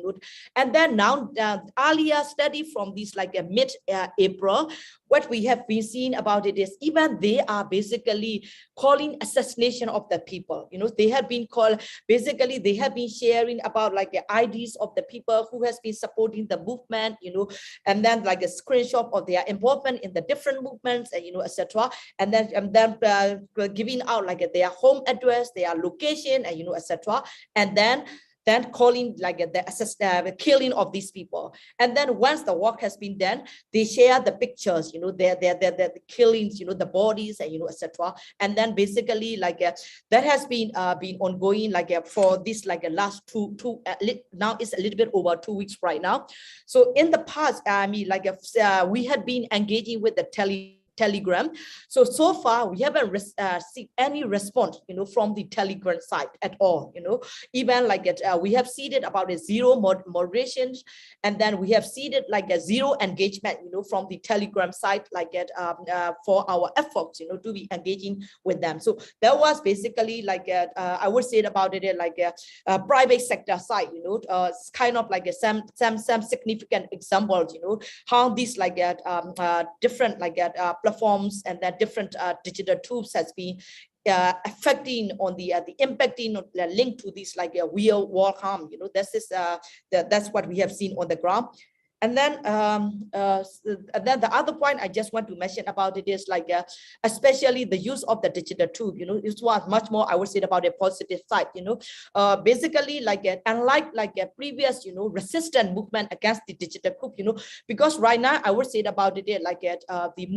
and then now earlier study from this mid-April, what we have been seeing about it is even they are basically calling assassination of the people. They have been called, basically they have been sharing about the IDs of the people who has been supporting the movement, and then a screenshot of their involvement in the different movements, and etc. And then giving out their home address, their location, and etc. And then calling the killing of these people. And then once the work has been done, they share the pictures, the killings, the bodies, and etc. And then basically that has been ongoing for this last two now it's a little bit over 2 weeks right now. So in the past, we had been engaging with the Telegram. So far we haven't seen any response, from the Telegram side at all. Even like we have seen it about a zero moderation, and then we have seen it like a zero engagement, from the Telegram side, like for our efforts, to be engaging with them. So that was basically like I would say about it like a private sector side, it's kind of like some significant examples, how these like different like platforms and that different digital tools has been affecting on the impacting on the link to this like a real world harm. That's what we have seen on the ground. And then the other point I just want to mention about it is like especially the use of the digital tool. It was much more, I would say, about a positive side. Basically like unlike like a previous resistant movement against the digital coup. Because right now I would say about it like the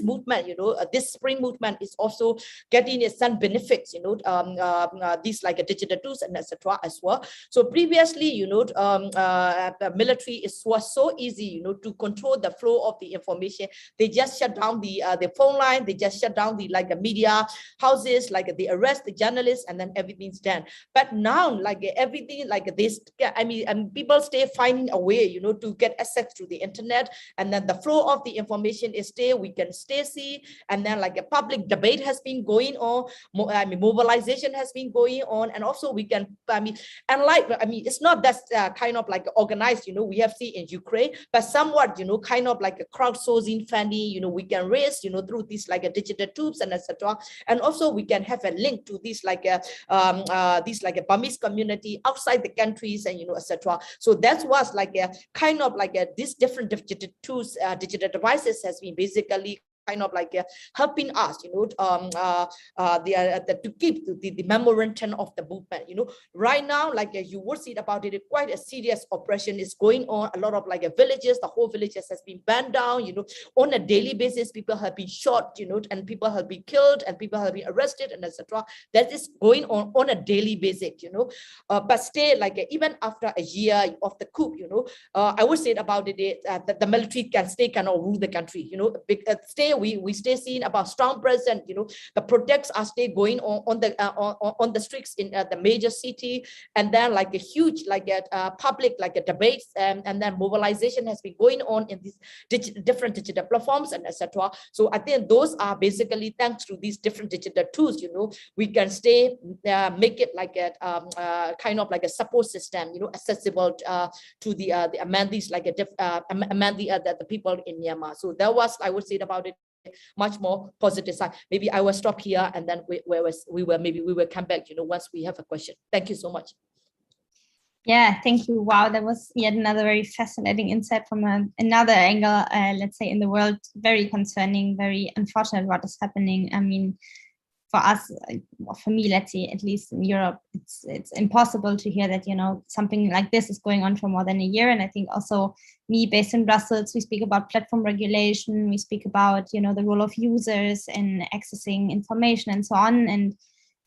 movement, this spring movement is also getting some benefits, these like digital tools and etc. as well. So previously, the military was so easy, to control the flow of the information. They just shut down the phone line. They just shut down the like media houses, like they arrest the journalists, and then everything's done. But now, like everything, like this, people stay finding a way, to get access to the internet, and then the flow of the information is stay. We can stay see, and then like a public debate has been going on. Mobilization has been going on, and also we can. It's not that kind of like organized. We have seen in Ukraine, but somewhat, kind of like a crowdsourcing funding. We can raise, through these like digital tools and etc. And also we can have a link to this like a Burmese community outside the countries and etc. So that was like a kind of like these different digital tools, digital devices has been basically kind of like helping us, to keep the momentum of the movement. Right now, like you would see about it, quite a serious oppression is going on. A lot of like villages, the whole villages has been burned down. On a daily basis, people have been shot, and people have been killed, and people have been arrested, and etc. That is going on a daily basis. But still, like even after a year of the coup, I would say about it that the military cannot rule the country. We stay seeing about strong presence. The protests are still going on the streets in the major city, and then like a huge like public like a debates, and then mobilization has been going on in these different digital platforms and etc. So I think those are basically thanks to these different digital tools. We can stay make it like a kind of like a support system. Accessible to the Amandis like the people in Myanmar. So that was, I would say about it, much more positive side. Maybe I will stop here, and then we will come back, once we have a question. Thank you so much. Yeah, thank you. Wow, that was yet another very fascinating insight from another angle, let's say, in the world. Very concerning, very unfortunate what is happening. I mean, for us, for me, let's say, at least in Europe, it's impossible to hear that, something like this is going on for more than a year. And I think also me, based in Brussels, we speak about platform regulation, we speak about, the role of users in accessing information and so on. And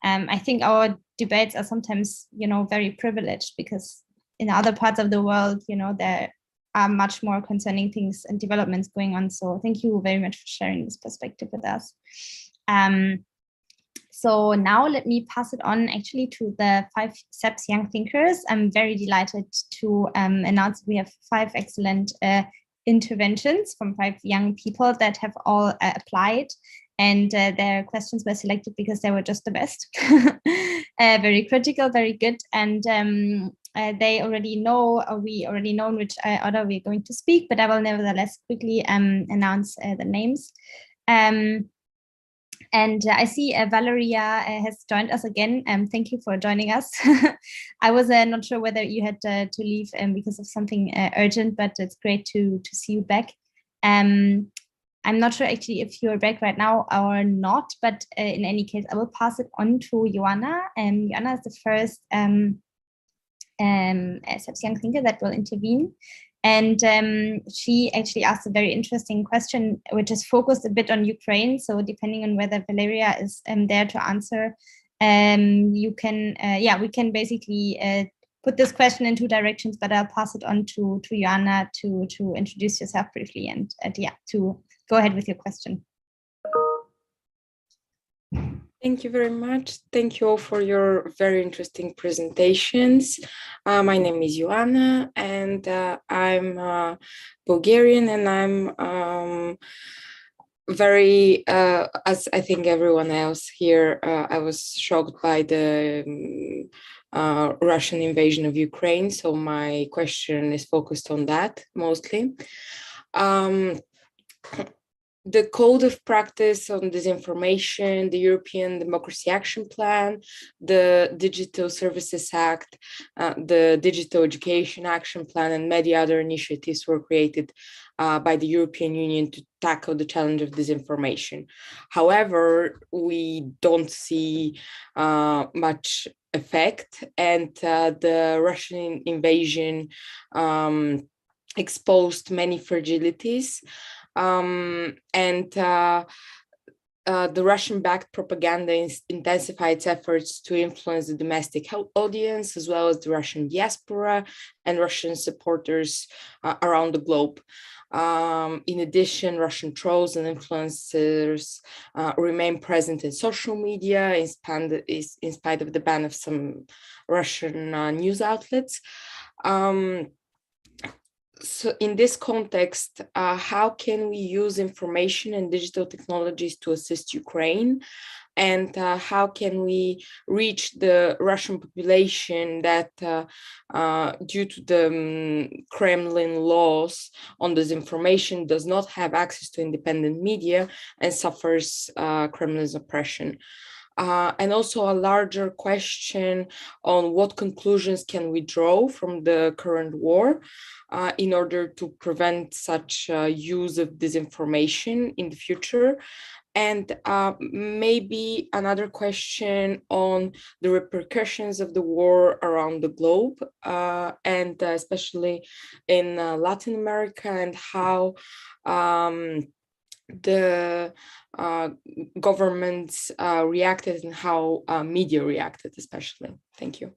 I think our debates are sometimes, very privileged, because in other parts of the world, there are much more concerning things and developments going on. So thank you very much for sharing this perspective with us. So now let me pass it on actually to the 5 CEPS Young Thinkers. I'm very delighted to announce we have 5 excellent interventions from 5 young people that have all applied. And their questions were selected because they were just the best. Very critical, very good. And they already know, or we already know in which order we're going to speak, but I will nevertheless quickly announce the names. And I see Valeria has joined us again. Thank you for joining us. I was not sure whether you had to leave because of something urgent, but it's great to see you back. I'm not sure actually if you're back right now or not, but in any case, I will pass it on to Joanna. Joanna is the first CEPS Young Thinker that will intervene. And she actually asked a very interesting question, which is focused a bit on Ukraine. So depending on whether Valeria is there to answer, we can basically put this question in 2 directions, but I'll pass it on to Joanna to introduce yourself briefly and to go ahead with your question. Thank you very much. Thank you all for your very interesting presentations. My name is Ioana, and I'm Bulgarian, and I'm very, as I think everyone else here, I was shocked by the Russian invasion of Ukraine. So my question is focused on that mostly. The Code of Practice on Disinformation, the European Democracy Action Plan, the Digital Services Act, the Digital Education Action Plan, and many other initiatives were created by the European Union to tackle the challenge of disinformation. However, we don't see much effect, and the Russian invasion exposed many fragilities. The Russian-backed propaganda intensified its efforts to influence the domestic audience, as well as the Russian diaspora and Russian supporters around the globe. In addition, Russian trolls and influencers remain present in social media in spite of the ban of some Russian news outlets. So in this context, how can we use information and digital technologies to assist Ukraine? And how can we reach the Russian population that, due to the Kremlin laws on disinformation, does not have access to independent media and suffers Kremlin's oppression? And also a larger question on what conclusions can we draw from the current war in order to prevent such use of disinformation in the future. And maybe another question on the repercussions of the war around the globe, and especially in Latin America, and how the governments reacted and how media reacted, especially. Thank you.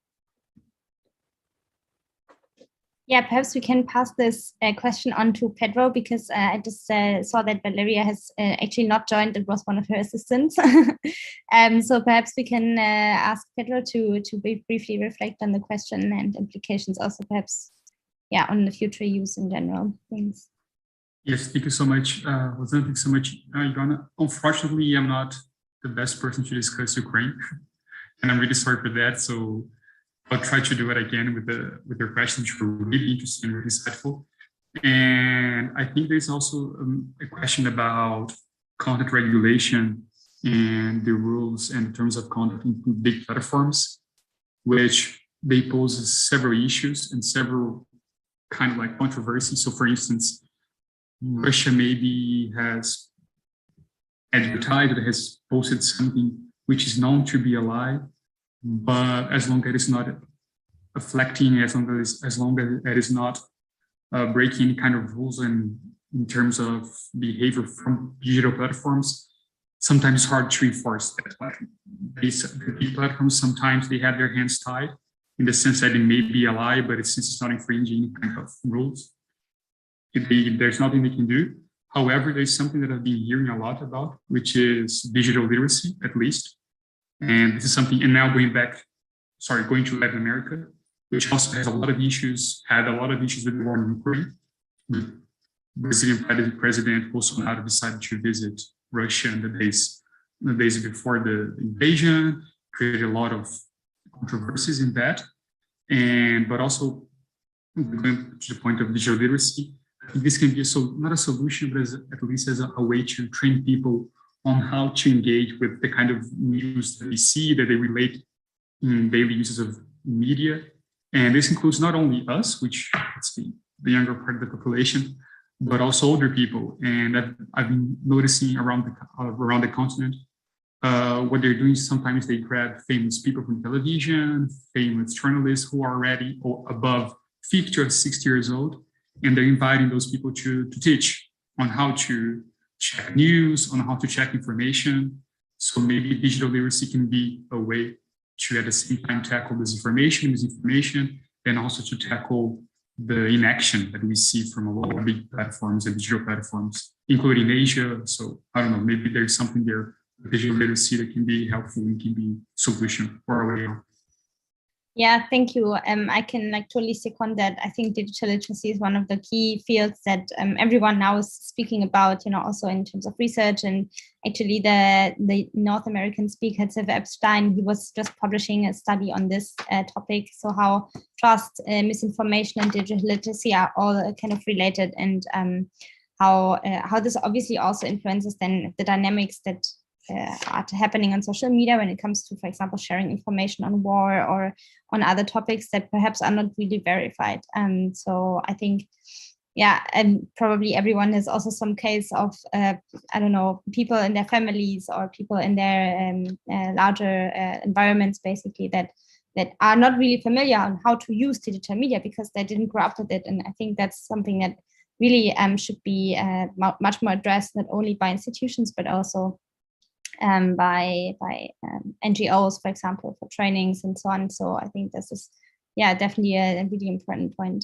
Yeah, perhaps we can pass this question on to Pedro, because I just saw that Valeria has actually not joined. It was one of her assistants. So perhaps we can ask Pedro to briefly reflect on the question and implications, also perhaps, yeah, on the future use in general. Thanks. Yes, thank you so much, Rosanna. Thanks so much, Ioana. Unfortunately, I'm not the best person to discuss Ukraine, and I'm really sorry for that. So I'll try to do what I can with your questions, which were really interesting and really insightful. And I think there's also a question about content regulation and the rules and terms of conduct in big platforms, which they pose several issues and several kind of like controversies. So for instance, Russia maybe has advertised or has posted something which is known to be a lie, but as long as it's not affecting, as long as it is not breaking any kind of rules and in terms of behavior from digital platforms, sometimes it's hard to enforce that. These platforms, sometimes they have their hands tied in the sense that it may be a lie, but since it's not infringing any kind of rules, there's nothing they can do. However, there's something that I've been hearing a lot about, which is digital literacy, at least. And this is something, and now going to Latin America, which also has had a lot of issues with the war in Ukraine. The Brazilian President Bolsonaro decided to visit Russia in the days before the invasion, created a lot of controversies in that. But also going to the point of digital literacy, I think this can be not a solution, but at least as a way to train people on how to engage with the kind of news that they see, that they relate in daily uses of media. And this includes not only us, which is the younger part of the population, but also older people. And I've been noticing around the continent, what they're doing, sometimes they grab famous people from television, famous journalists who are already above 50 or 60 years old, and they're inviting those people to teach on how to check news, on how to check information. So maybe digital literacy can be a way to, at the same time, tackle misinformation, and also to tackle the inaction that we see from a lot of big platforms and digital platforms, including Asia. So I don't know, maybe there's something there digital literacy that can be helpful and can be solution for our way out. Yeah, thank you. I can totally second that. I think digital literacy is one of the key fields that everyone now is speaking about, also in terms of research. And actually the North American speaker, CEPS Stein, he was just publishing a study on this topic. So how trust, misinformation and digital literacy are all kind of related, and how this obviously also influences then the dynamics that are happening on social media when it comes to, for example, sharing information on war or on other topics that perhaps are not really verified. So I think, yeah, and probably everyone has also some case of, I don't know, people in their families or people in their larger environments, basically, that are not really familiar on how to use digital media because they didn't grow up with it. And I think that's something that really should be much more addressed, not only by institutions, but also by NGOs, for example, for trainings and so on. So I think this is, definitely a really important point.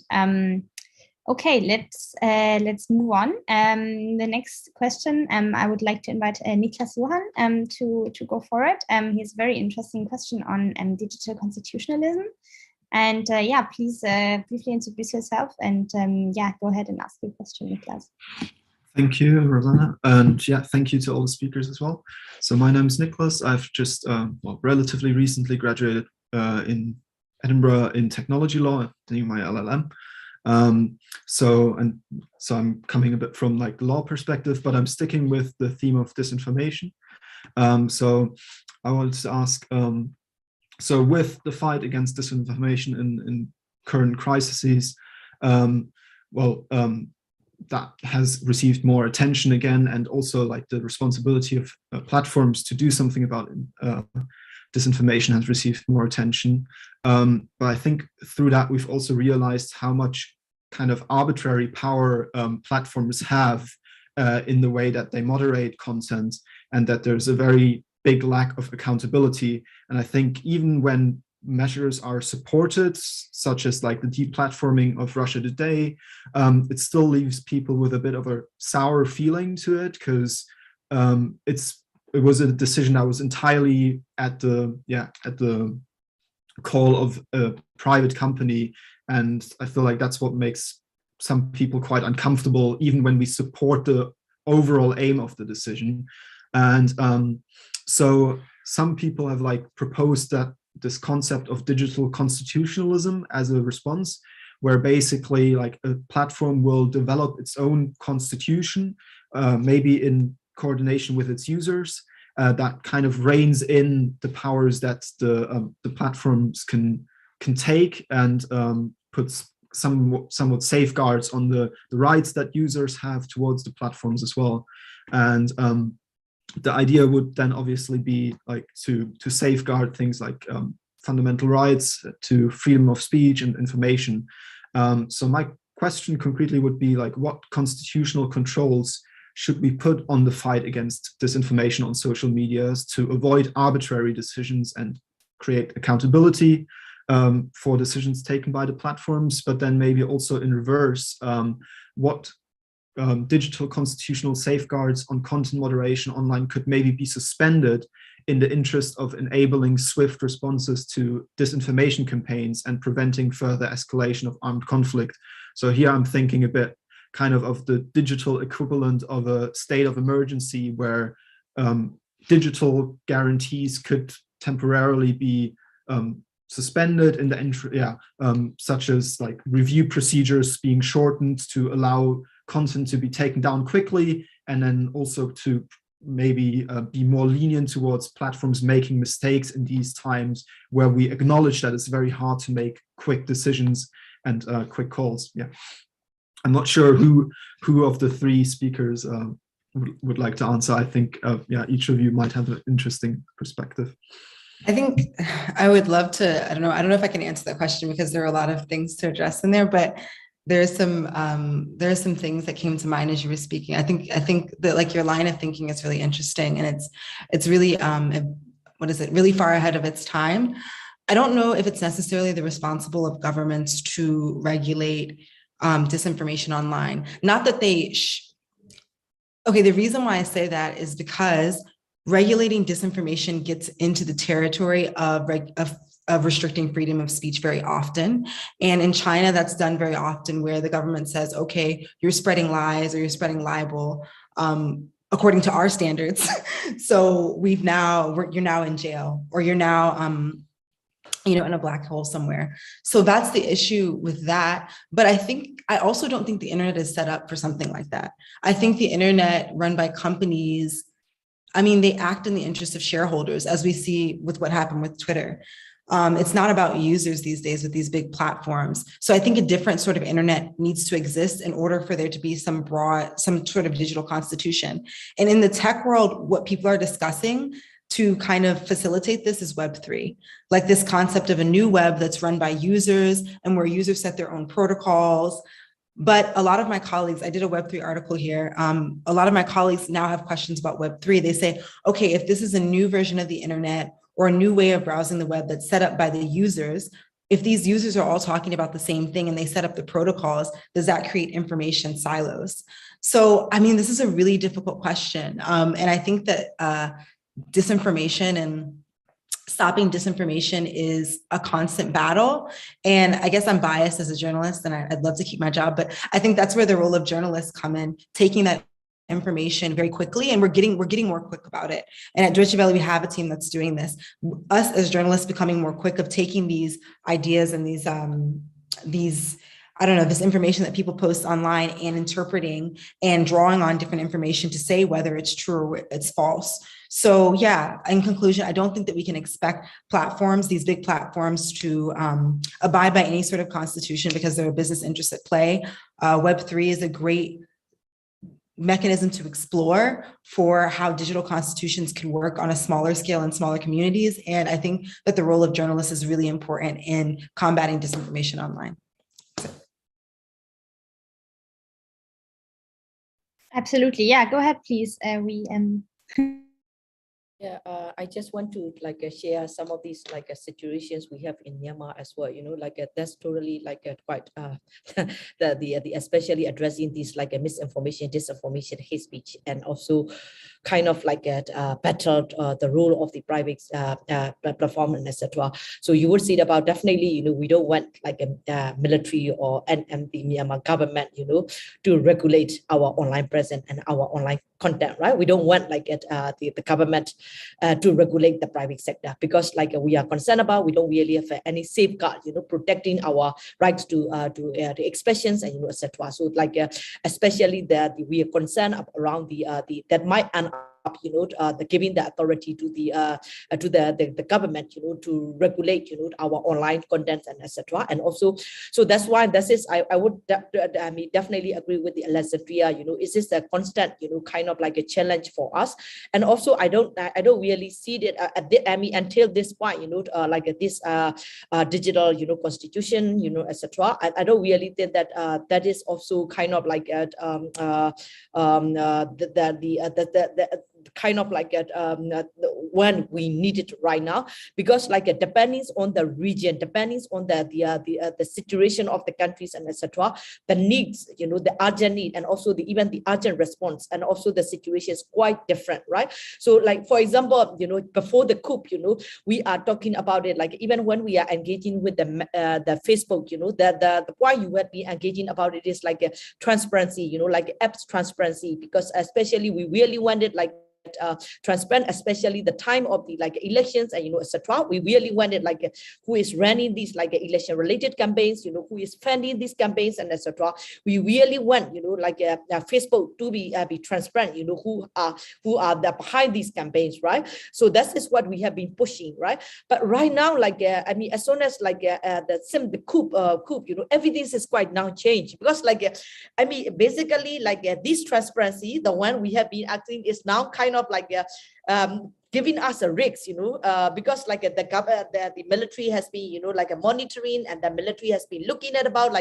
Okay, let's move on. The next question, I would like to invite Niklas Johan to go for it. He has a very interesting question on digital constitutionalism. And please briefly introduce yourself and go ahead and ask your question, Niklas. Thank you, Rosanna. And thank you to all the speakers as well. So my name is Niklas. I've just relatively recently graduated in Edinburgh in technology law, doing my LLM. So I'm coming a bit from the law perspective, but I'm sticking with the theme of disinformation. So I wanted to ask, so with the fight against disinformation in current crises, that has received more attention again, and also the responsibility of platforms to do something about disinformation has received more attention. But I think through that we've also realized how much kind of arbitrary power platforms have in the way that they moderate content, and that there's a very big lack of accountability. And I think even when measures are supported, such as the deplatforming of Russia Today, it still leaves people with a bit of a sour feeling to it, because it was a decision that was entirely at the call of a private company, and I feel like that's what makes some people quite uncomfortable, even when we support the overall aim of the decision. And so some people have proposed that this concept of digital constitutionalism as a response, where basically a platform will develop its own constitution, maybe in coordination with its users, that kind of reins in the powers that the platforms can take, and puts somewhat safeguards on the rights that users have towards the platforms as well. And the idea would then obviously be to safeguard things like fundamental rights to freedom of speech and information. So my question concretely would be what constitutional controls should we put on the fight against disinformation on social medias to avoid arbitrary decisions and create accountability for decisions taken by the platforms, but then maybe also in reverse, what digital constitutional safeguards on content moderation online could maybe be suspended in the interest of enabling swift responses to disinformation campaigns and preventing further escalation of armed conflict. So here I'm thinking a bit kind of the digital equivalent of a state of emergency, where digital guarantees could temporarily be suspended in the such as review procedures being shortened to allow content to be taken down quickly, and then also to maybe be more lenient towards platforms making mistakes in these times where we acknowledge that it's very hard to make quick decisions and quick calls. I'm not sure who of the three speakers would like to answer. I think each of you might have an interesting perspective. I think I would love to, I don't know if I can answer that question, because there are a lot of things to address in there, but there are some things that came to mind as you were speaking. I think that your line of thinking is really interesting, and it's really really far ahead of its time. I don't know if it's necessarily the responsible of governments to regulate disinformation online. Not that they. Okay, the reason why I say that is because regulating disinformation gets into the territory of restricting freedom of speech very often. And in China, that's done very often where the government says, okay, you're spreading lies or you're spreading libel according to our standards. So you're now in jail, or you're now in a black hole somewhere. So that's the issue with that. But I also don't think the internet is set up for something like that. I think the internet run by companies, they act in the interest of shareholders, as we see with what happened with Twitter. It's not about users these days with these big platforms. So I think a different sort of internet needs to exist in order for there to be some sort of digital constitution. And in the tech world, what people are discussing to kind of facilitate this is Web3, like this concept of a new web that's run by users and where users set their own protocols. But a lot of my colleagues, I did a Web3 article here. A lot of my colleagues now have questions about Web3. They say, okay, if this is a new version of the internet or a new way of browsing the web that's set up by the users, if these users are all talking about the same thing and they set up the protocols, does that create information silos? So, this is a really difficult question. And I think that disinformation and stopping disinformation is a constant battle. And I guess I'm biased as a journalist and I'd love to keep my job, but I think that's where the role of journalists come in, taking that information very quickly, and we're getting more quick about it. And at Deutsche Welle, we have a team that's doing this. Us as journalists becoming more quick of taking these ideas and these this information that people post online and interpreting and drawing on different information to say whether it's true or it's false. So yeah, in conclusion, I don't think that we can expect these big platforms to abide by any sort of constitution because there are business interests at play. Web3 is a great mechanism to explore for how digital constitutions can work on a smaller scale in smaller communities. And I think that the role of journalists is really important in combating disinformation online. Absolutely. Yeah, go ahead, please. Yeah, I just want to share some of these situations we have in Myanmar as well. That's totally quite the especially addressing these misinformation, disinformation, hate speech, and also kind of better the role of the private platform and etc. So you would see about definitely we don't want a military or the Myanmar government to regulate our online presence and our online content, right? We don't want the government to regulate the private sector because we are concerned about, we don't really have any safeguard protecting our rights to expressions and etc. So especially that we are concerned around that might end up giving the authority to the government to regulate our online content and etc. And also, so that's why I would definitely agree with the Alexandria. Is this a constant kind of a challenge for us? And also I don't really see it until this point this digital constitution etc. I don't really think that that is also kind of kind of when we need it right now, because depending on the region, depending on the situation of the countries and etc., the needs, the urgent need, and also even the urgent response, and also the situation is quite different, right? So for example, before the coup, we are talking about it, even when we are engaging with the Facebook, the point you would be engaging about it is a transparency, apps transparency, because especially we really wanted transparent, especially the time of the elections and etc. We really wanted who is running these election related campaigns, who is funding these campaigns and etc. We really want Facebook to be transparent, who are behind these campaigns, right? So that is what we have been pushing, right? But right now, as soon as the coup, everything is quite now changed, because basically this transparency, the one we have been acting, is now kind of giving us a risk, because the military has been, monitoring, and the military has been looking at about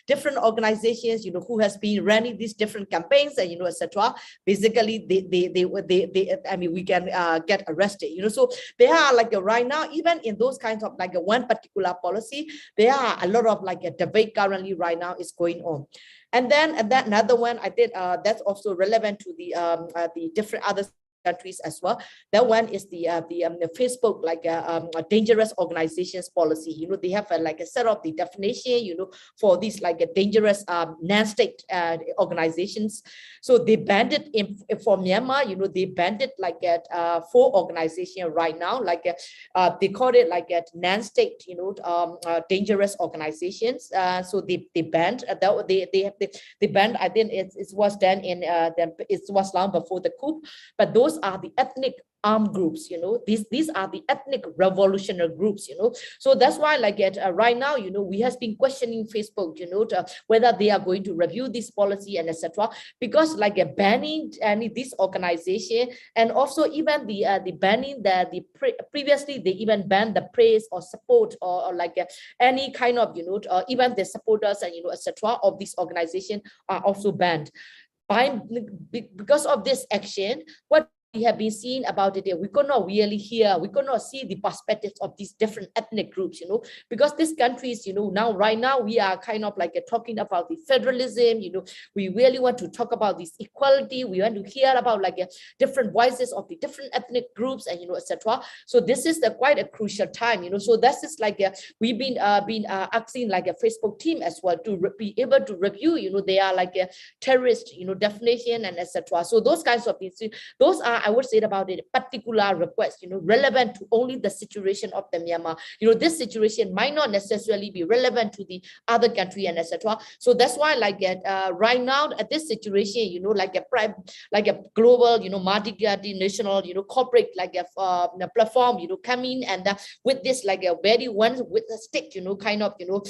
different organizations, who has been running these different campaigns and etc. Basically, we can get arrested, So there are right now, even in those kinds of one particular policy, there are a lot of debate currently right now is going on. And then another one I did that's also relevant to the different other countries as well. That one is the Facebook dangerous organizations policy. You know, they have a set of the definition, you know, for these dangerous non-state organizations. So they banned it for Myanmar. You know, they banned it 4 organizations right now. They call it non-state, you know, dangerous organizations. So they banned they banned. I think it was done in it was long before the coup, but those are the ethnic armed groups, you know, these are the ethnic revolutionary groups, you know. So that's why right now, you know, we has been questioning Facebook, you know, whether they are going to review this policy and etc. Because banning this organization, and also even the banning previously they even banned the praise or support or any kind of, you know, even the supporters and, you know, etc. of this organization are also banned. Because of this action, what we have been seeing about it, we could not really hear, we could not see the perspectives of these different ethnic groups, you know, because these countries, you know, right now we are kind of talking about the federalism, you know, we really want to talk about this equality, we want to hear about different voices of the different ethnic groups and, you know, etc. So this is quite a crucial time, you know. So that's just we've been asking a Facebook team as well to be able to review, you know, they are a terrorist, you know, definition and etc. So those kinds of things, those are, I would say about it, particular requests, you know, relevant to only the situation of the Myanmar. You know, this situation might not necessarily be relevant to the other country and etc. So that's why right now at this situation, you know, a global, you know, multinational, you know, corporate platform, you know, come in and with this a very one with a stick, you know, kind of, you know,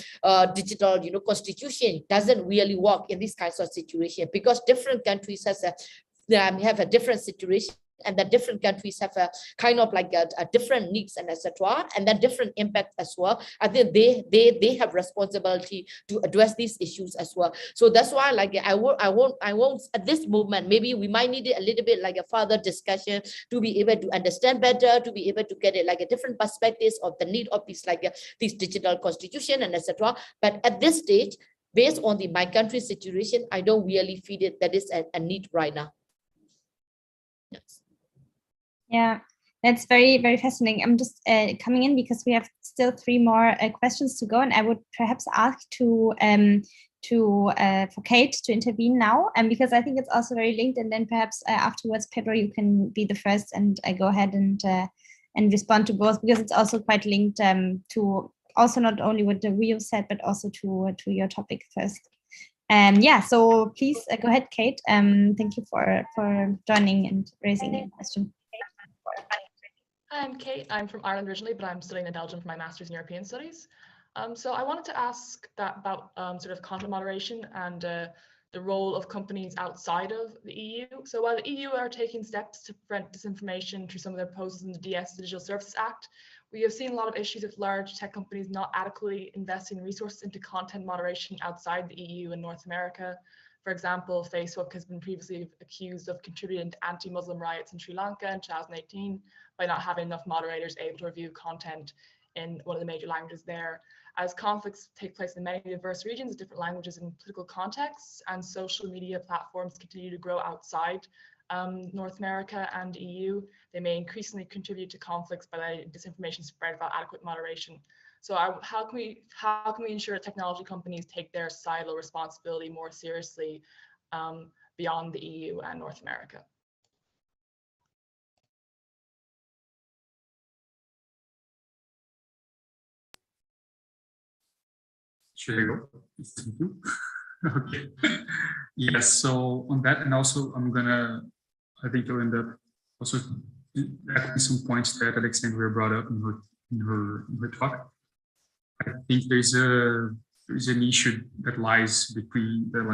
digital, you know, constitution doesn't really work in this kinds of situation, because different countries have a different situation, and the different countries have a kind of a different needs and etc. and then different impact as well. I think they have responsibility to address these issues as well. So that's why I won't at this moment, maybe we might need a little bit a further discussion to be able to understand better, to be able to get it a different perspectives of the need of this this digital constitution and etc. But at this stage, based on my country's situation, I don't really feel it that is a need right now. Yes. Yeah, that's very, very fascinating. I'm just coming in because we have still 3 more questions to go, and I would perhaps ask for Kate to intervene now, and because I think it's also very linked. And then perhaps afterwards, Pedro, you can be the first and go ahead and respond to both, because it's also quite linked to also not only what the Rio said, but also to your topic first. Yeah, so please go ahead, Kate. Thank you for joining and raising your question. Hi, I'm Kate. I'm from Ireland originally, but I'm studying in Belgium for my Master's in European Studies. So I wanted to ask about sort of content moderation and the role of companies outside of the EU. So while the EU are taking steps to prevent disinformation through some of their proposals in the DS Digital Services Act, we have seen a lot of issues with large tech companies not adequately investing resources into content moderation outside the EU and North America. For example, Facebook has been previously accused of contributing to anti-Muslim riots in Sri Lanka in 2018 by not having enough moderators able to review content in one of the major languages there. As conflicts take place in many diverse regions, different languages and political contexts, and social media platforms continue to grow outside North America and EU, they may increasingly contribute to conflicts by letting disinformation spread without adequate moderation. So how can we ensure technology companies take their societal responsibility more seriously beyond the EU and North America? Should I go? Okay. Yes, so on that, and also I think you'll end up also echoing some points that Alexandria brought up in her talk. I think there's an issue that lies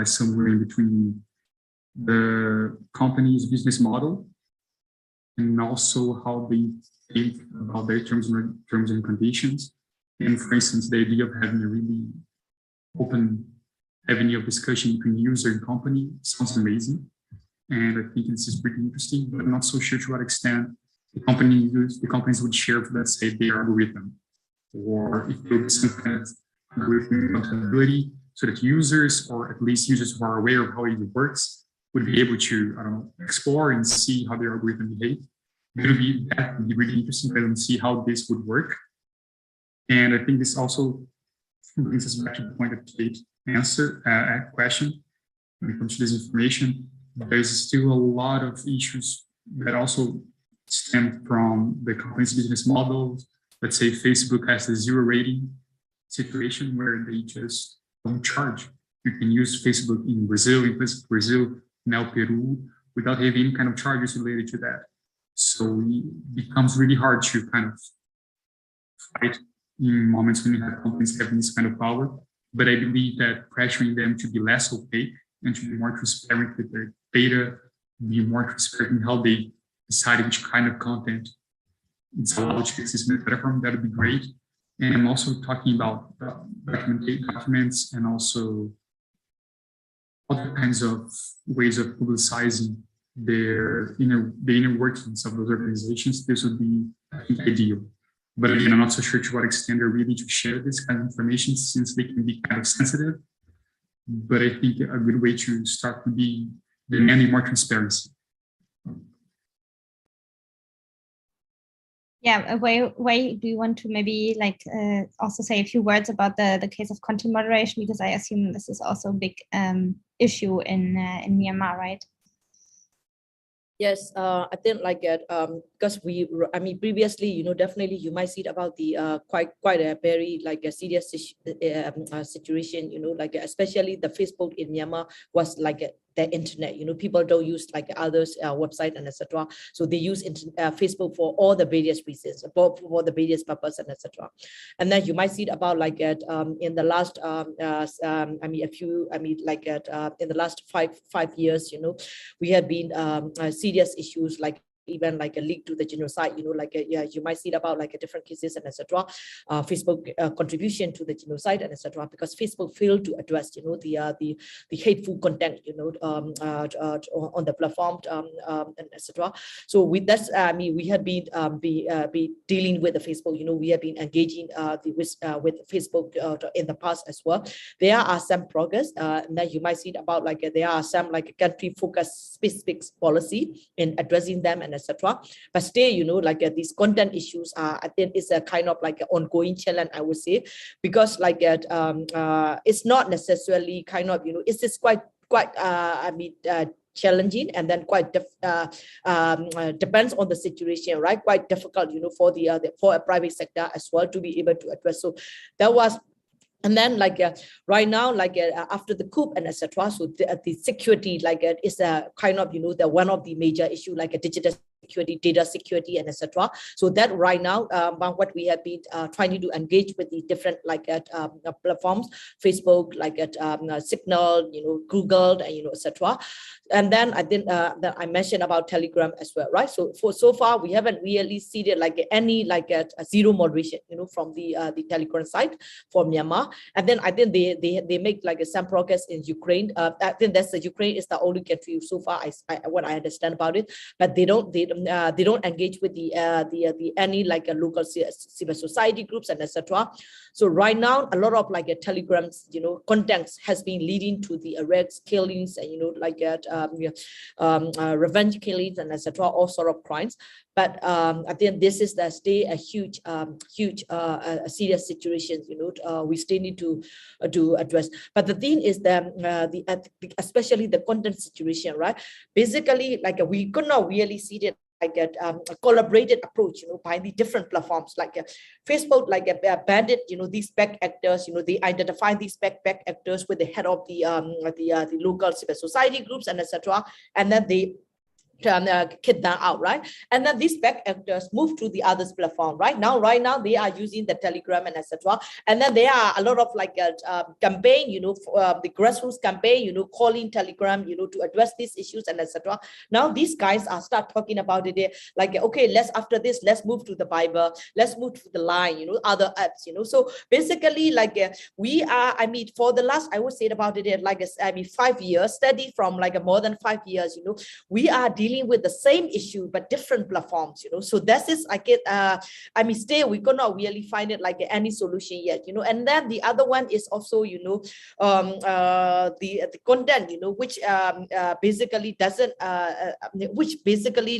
somewhere in between the company's business model and also how they think about their terms and conditions. And for instance, the idea of having a really open avenue of discussion between user and company sounds amazing. And I think this is pretty interesting, but I'm not so sure to what extent the companies would share, let's say, their algorithm, or if there is some kind of algorithm accountability so that users, or at least users who are aware of how it works, would be able to, I don't know, explore and see how the algorithm behave. That would be really interesting to see how this would work. And I think this also brings us back to the point that Kate answered a question when it comes to disinformation. There's still a lot of issues that also stem from the company's business models. Let's say Facebook has a 0 rating situation where they just don't charge. You can use Facebook in Brazil, now Peru, without having any kind of charges related to that. So it becomes really hard to kind of fight in moments when you have companies having this kind of power. But I believe that pressuring them to be less opaque and to be more transparent with their data, be more transparent in how they decide which kind of content it's allowed to exist in the platform, that would be great. And I'm also talking about documents and also other kinds of ways of publicizing the inner workings of those organizations. This would be, I think, ideal. But again, I'm not so sure to what extent they're really to share this kind of information, since they can be kind of sensitive. But I think a good way to start would be demanding more transparency. Yeah, why do you want to maybe also say a few words about the case of content moderation, because I assume this is also a big issue in Myanmar, right? Yes, I think because previously, definitely you might see it about the quite a very a serious situation, especially the Facebook in Myanmar was the internet, people don't use others website and etc. So they use Facebook for all the various reasons, for the various purpose and etc. And then you might see it about in the last in the last five years, we have been serious issues even a link to the genocide, you might see it about different cases and etc. Facebook contribution to the genocide and etc. Because Facebook failed to address, the hateful content, on the platform and etc. So with that, we have been dealing with the Facebook. We have been engaging with Facebook in the past as well. There are some progress, and then you might see it about there are some country-focused specific policy in addressing them and etc. But still, these content issues are, I think, is a kind of an ongoing challenge, I would say, because it's not necessarily kind of, it's just quite challenging, and then quite depends on the situation, right? Quite difficult, for a private sector as well to be able to address. So that was. And then right now, after the coup and etc. So the security is a kind of the one of the major issue, a digital security, data security, and etc. So that right now, what we have been trying to engage with the different platforms, Facebook, Signal, Google, and etc. And then I think that I mentioned about Telegram as well, right? So so far we haven't really seen it any a zero moderation, from the Telegram side for Myanmar. And then I think they make some progress in Ukraine. I think Ukraine is the only country so far what I understand about it, but they don't engage with the any local civil society groups and etc. So right now a lot of Telegrams contents has been leading to the arrests, killings, and revenge killings and etc. all sort of crimes. But I think this is a huge serious situation. We still need to address. But the thing is that especially the content situation, right? Basically, we could not really see it a collaborated approach, by the different platforms, Facebook, banded, these back actors, they identify these back actors with the head of the local civil society groups and etc. And then they kid them out, right? And then these back actors move to the others platform. Right now they are using the Telegram and etc. And then there are a lot of campaign, the grassroots campaign, calling Telegram, to address these issues and etc. Now these guys are start talking about it, okay, after this, let's move to the Bible, let's move to the Line, other apps, So basically, we are, for the last, I would say about it, 5 years, study from more than 5 years, we are dealing dealing with the same issue but different platforms, so that is still we could not really find it like any solution yet, and then the other one is also the content, which basically doesn't which basically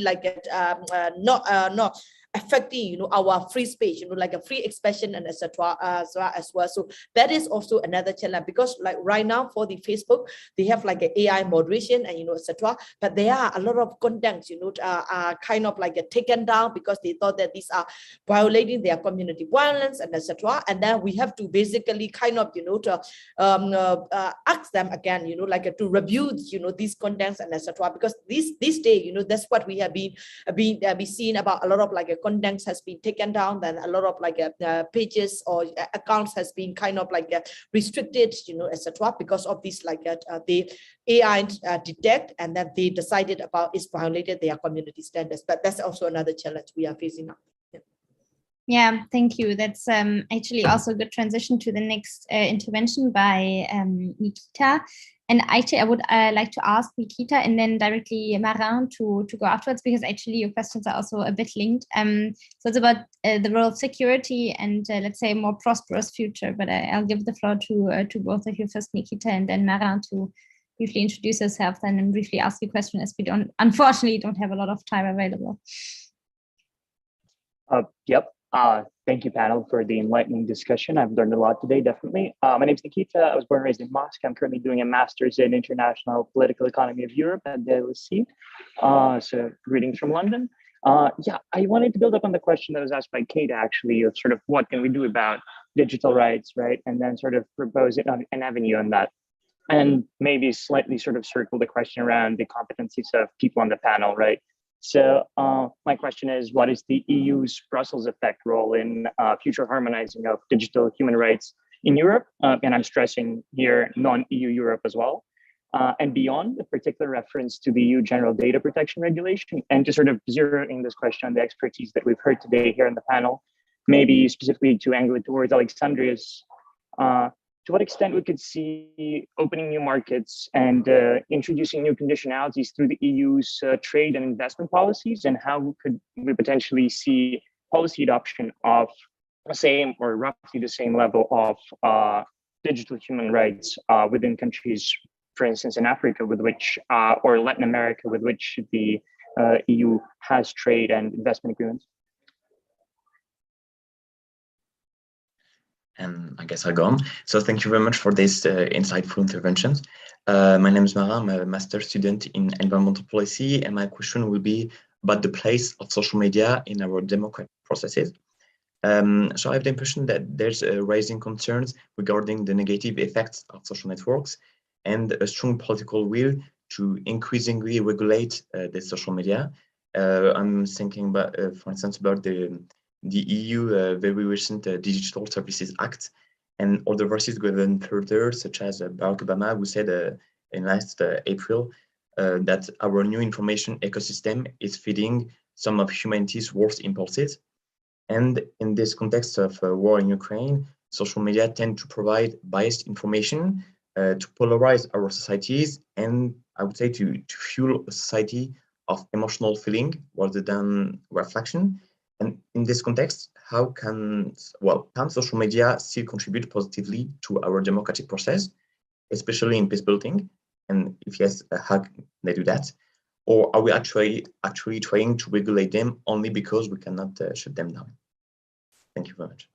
not affecting our free speech, like a free expression and etc. as well. So that is also another challenge, because like right now for the Facebook, they have like an AI moderation and etc. But there are a lot of contents are kind of like taken down because they thought that these are violating their community violence and etc. And then we have to basically kind of to ask them again, to review these contents and etc. Because this day, that's what we have been seeing about a lot of like contents has been taken down, then a lot of like pages or accounts has been kind of like restricted, etc. because of this like the AI detect and that they decided about is violated their community standards. But that's also another challenge we are facing now. Yeah, thank you. That's actually also a good transition to the next intervention by Nikita. And actually, I would like to ask Nikita and then directly Marin to go afterwards, because actually your questions are also a bit linked. So it's about the role of security and let's say a more prosperous future. But I'll give the floor to both of you first, Nikita, and then Marin to briefly introduce yourself and briefly ask your question, as we unfortunately don't have a lot of time available. Yep. Thank you, panel, for the enlightening discussion. I've learned a lot today, definitely. My name is Nikita. I was born and raised in Moscow. I'm currently doing a master's in international political economy of Europe at the LSE. So greetings from London. Yeah, I wanted to build up on the question that was asked by Kate, actually, of sort of what can we do about digital rights, right? And then sort of propose an avenue on that. And maybe slightly sort of circle the question around the competencies of people on the panel, right? So my question is, what is the EU's Brussels effect role in future harmonizing of digital human rights in Europe? And I'm stressing here non-EU Europe as well. And beyond, a particular reference to the EU General Data Protection Regulation, and to sort of zero in this question on the expertise that we've heard today here in the panel, maybe specifically to angle it towards Alexandria's, to what extent we could see opening new markets and introducing new conditionalities through the EU's trade and investment policies, and how could we potentially see policy adoption of the same or roughly the same level of digital human rights within countries, for instance, in Africa, with which, or Latin America, with which the EU has trade and investment agreements? And I guess I'll go on. So thank you very much for this insightful interventions. My name is Marin. I'm a master's student in environmental policy, and my question will be about the place of social media in our democratic processes. So I have the impression that there's rising concerns regarding the negative effects of social networks and a strong political will to increasingly regulate the social media. I'm thinking about, for instance, about the EU very recent Digital Services Act, and other voices go even further, such as Barack Obama, who said in last April that our new information ecosystem is feeding some of humanity's worst impulses. And in this context of war in Ukraine, social media tend to provide biased information to polarize our societies, and I would say to fuel a society of emotional feeling rather than reflection. And in this context, how can social media still contribute positively to our democratic process, especially in peace building? And if yes, how can they do that? Or are we actually trying to regulate them only because we cannot shut them down? Thank you very much.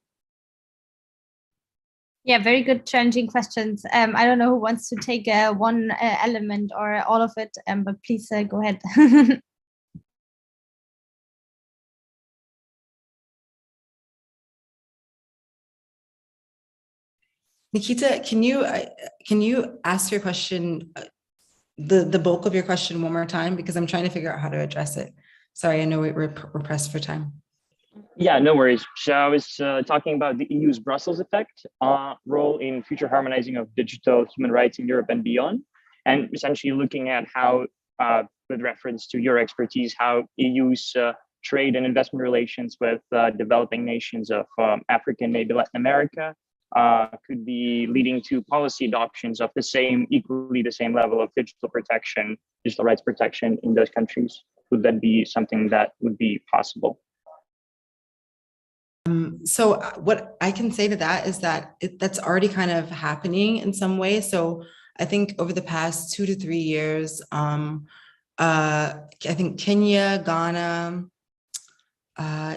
Yeah, very good, challenging questions. I don't know who wants to take one element or all of it, but please go ahead. Nikita, can you ask your question, the bulk of your question one more time, because I'm trying to figure out how to address it. Sorry, I know we're pressed for time. Yeah, no worries. So I was talking about the EU's Brussels effect role in future harmonizing of digital human rights in Europe and beyond, and essentially looking at how, with reference to your expertise, how EU's trade and investment relations with developing nations of Africa and maybe Latin America could be leading to policy adoptions of equally the same level of digital protection digital rights protection in those countries? Would that be something that would be possible? So what I can say to that is that that's already kind of happening in some way. So I think over the past 2 to 3 years, I think Kenya, Ghana,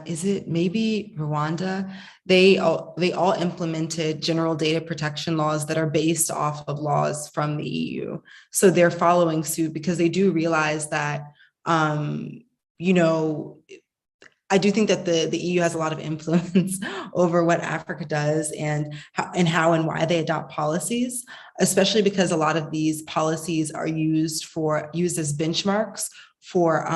is it maybe Rwanda? They all implemented general data protection laws that are based off of laws from the EU. So they're following suit because they do realize that, you know, I do think that the EU has a lot of influence over what Africa does and how and why they adopt policies, especially because a lot of these policies are used as benchmarks for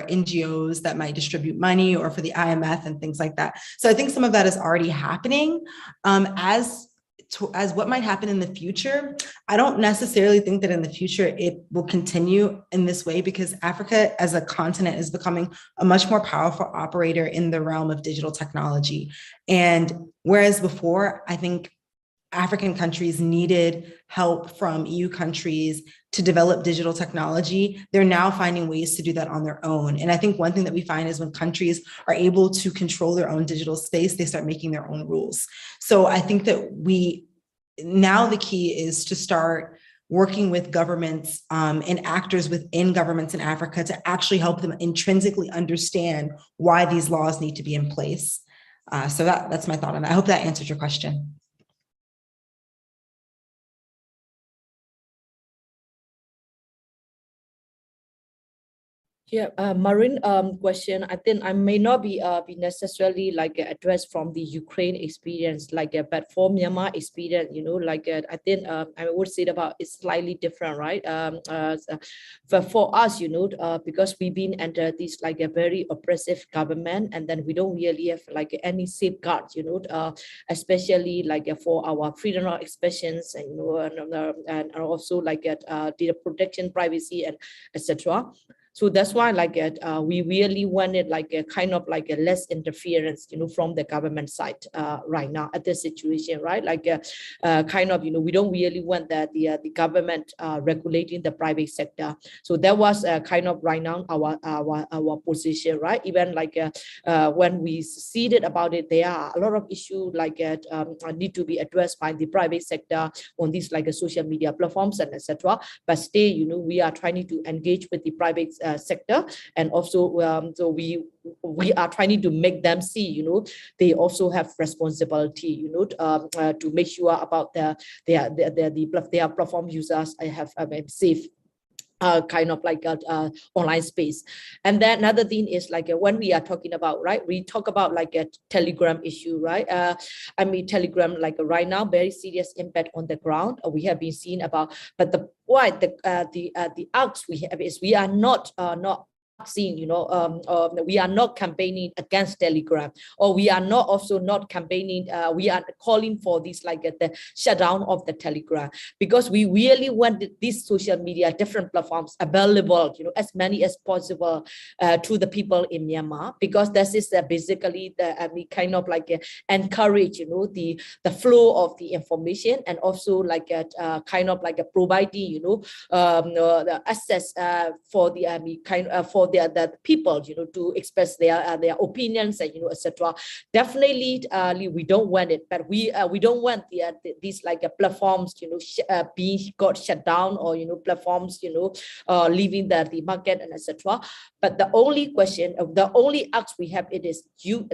NGOs that might distribute money, or for the IMF and things like that. So I think some of that is already happening. As what might happen in the future, I don't necessarily think that in the future it will continue in this way, because Africa as a continent is becoming a much more powerful operator in the realm of digital technology. And whereas before, I think African countries needed help from EU countries to develop digital technology, they're now finding ways to do that on their own. And I think one thing that we find is when countries are able to control their own digital space, they start making their own rules. So I think that now the key is to start working with governments and actors within governments in Africa to actually help them intrinsically understand why these laws need to be in place. So that's my thought on that. I hope that answered your question. Yeah, Marin question. I think I may not be necessarily like addressed from the Ukraine experience, but for Myanmar experience, you know, I think I would say about it's slightly different, right? But for us, you know, because we've been under this like a very oppressive government, and then we don't really have like any safeguards, you know, especially like for our freedom of expressions, and you know, and also like data protection, privacy, and etc. So that's why we really wanted like a kind of like a less interference, you know, from the government side right now at this situation, right? Kind of, you know, we don't really want that the government regulating the private sector. So that was kind of right now our position, right? Even when we see it about it, there are a lot of issues need to be addressed by the private sector on these social media platforms and etc. But still, you know, we are trying to engage with the private sector, and also so we are trying to make them see, you know, they also have responsibility, you know, to make sure about their platform users have safe kind of online space. And then another thing is when we are talking about, right, we talk about a Telegram issue, right? I mean, Telegram right now very serious impact on the ground. We have been seeing about, but the arcs we have is we are not seeing, you know, we are not campaigning against Telegram, or we are not also not campaigning, we are calling for this the shutdown of the Telegram, because we really want these social media different platforms available, you know, as many as possible to the people in Myanmar, because this is basically the kind of encourage, you know, the flow of the information, and also kind of providing, you know, the access for the for the people, you know, to express their opinions, and you know, etc. Definitely, we don't want it, but we don't want these platforms, you know, being got shut down, or you know, platforms, you know, leaving the market and etc. But the only question, the only ask we have, it is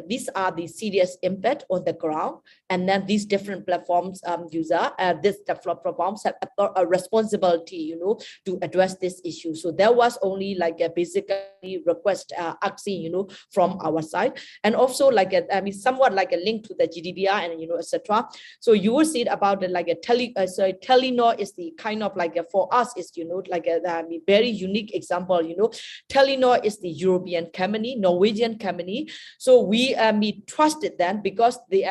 these are the serious impact on the ground, and then these different platforms platforms have a responsibility, you know, to address this issue. So there was only basically request asking, you know, from our side, and also I mean, somewhat a link to the GDPR and you know, etc. So you will see about the Telenor is the kind of for us is, you know, I mean, very unique example, you know. Telenor is the European company, Norwegian company. So we trusted them because they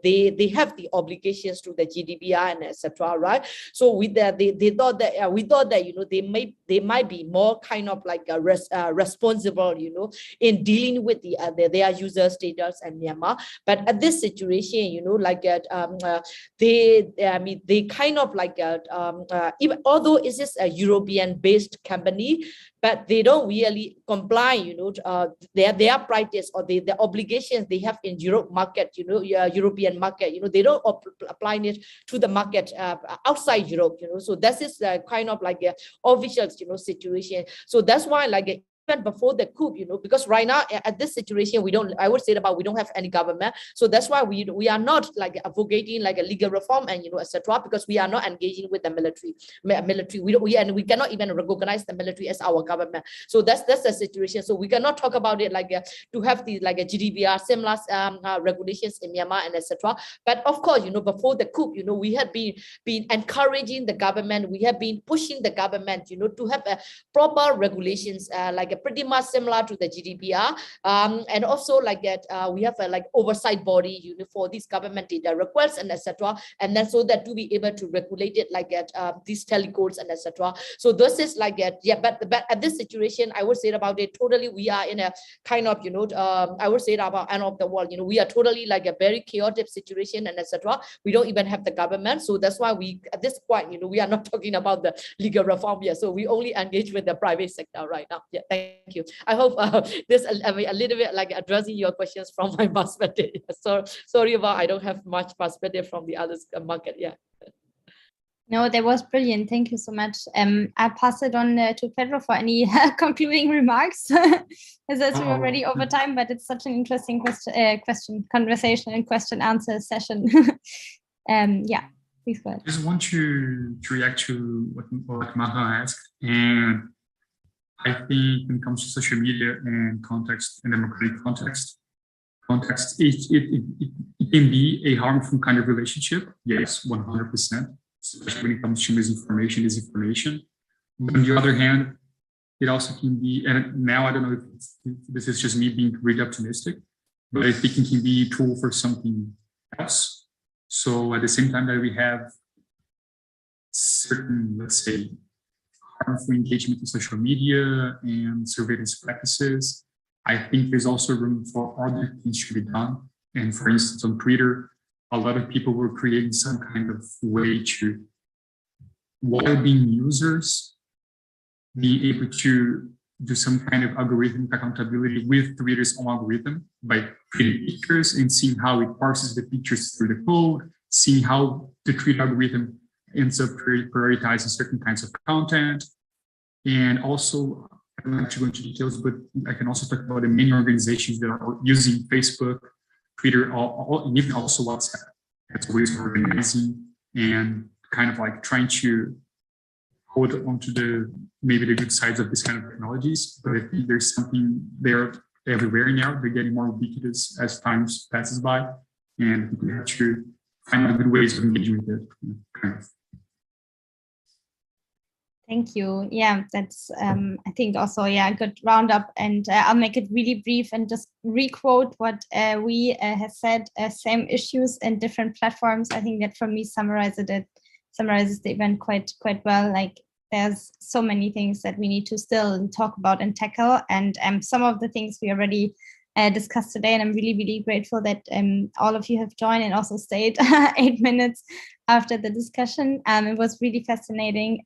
they have the obligations to the GDPR and etc. Right? So with that, they thought that we thought that, you know, they might be more kind of responsible, in dealing with their user status and Myanmar. But at this situation, they kind of even although it is a European-based company, but they don't really comply, their practice or the obligations they have in Europe market, European market, they don't apply it to the market outside Europe, so this is kind of like a official, situation. So that's why even before the coup, because right now at this situation, we don't have any government. So that's why we are not advocating a legal reform and, etc., because we are not engaging with the military. We cannot even recognize the military as our government. So that's the situation. So we cannot talk about it to have these a GDPR, similar regulations in Myanmar and etc. But of course, before the coup, we had been encouraging the government. We have been pushing the government, to have proper regulations pretty much similar to the GDPR, and also we have a oversight body, for these government data requests and etc. And then so that to be able to regulate it these telecodes and etc. So this is but at this situation, I would say about it totally, we are in a kind of I would say about end of the world. We are totally a very chaotic situation and etc. We don't even have the government, so that's why we at this point we are not talking about the legal reform yet. So we only engage with the private sector right now. Yeah, thank you. I hope this a little bit addressing your questions from my perspective. So sorry about I don't have much perspective from the others market. Yeah. No, that was brilliant. Thank you so much. I'll pass it on to Pedro for any concluding remarks, as we're already over time, but it's such an interesting conversation and question answer session. Yeah, please go ahead. I just want to react to what Maha asked. And I think when it comes to social media and context and democratic context, it can be a harmful kind of relationship. Yes, 100%. Especially when it comes to disinformation. But on the other hand, it also can be, and now I don't know if this is just me being really optimistic, but I think it can be a tool for something else. So at the same time that we have certain, let's say, harmful engagement in social media and surveillance practices, I think there's also room for other things to be done. And for instance, on Twitter, a lot of people were creating some kind of way to, while being users, be able to do some kind of algorithmic accountability with Twitter's own algorithm by creating pictures and seeing how it parses the pictures through the code, seeing how the Twitter algorithm ends up prioritizing certain kinds of content. And also, I don't like to go into details, but I can also talk about the many organizations that are using Facebook, Twitter, and even also WhatsApp as ways of organizing and kind of trying to hold onto maybe the good sides of this kind of technologies. But I think there's something there everywhere now. They're getting more ubiquitous as time passes by, and we have to find good ways of engaging with it. Kind of. Thank you. Yeah, that's I think also a good roundup, and I'll make it really brief and just requote what we have said. Same issues and different platforms. I think that for me summarizes the event quite well. There's so many things that we need to still talk about and tackle, and some of the things we already discussed today, and I'm really grateful that all of you have joined and also stayed 8 minutes after the discussion. It was really fascinating.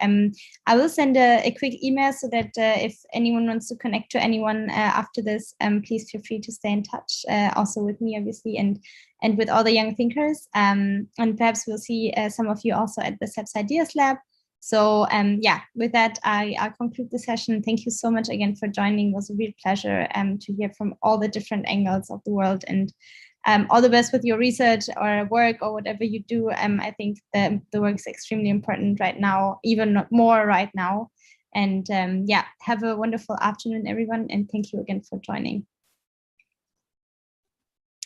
I will send a quick email so that if anyone wants to connect to anyone after this, please feel free to stay in touch, also with me obviously, and with all the young thinkers, and perhaps we'll see some of you also at the CEPS Ideas Lab. So yeah, with that, I'll conclude the session. Thank you so much again for joining. It was a real pleasure to hear from all the different angles of the world, and all the best with your research or work or whatever you do. I think the work is extremely important right now, even more right now. And yeah, have a wonderful afternoon, everyone. And thank you again for joining.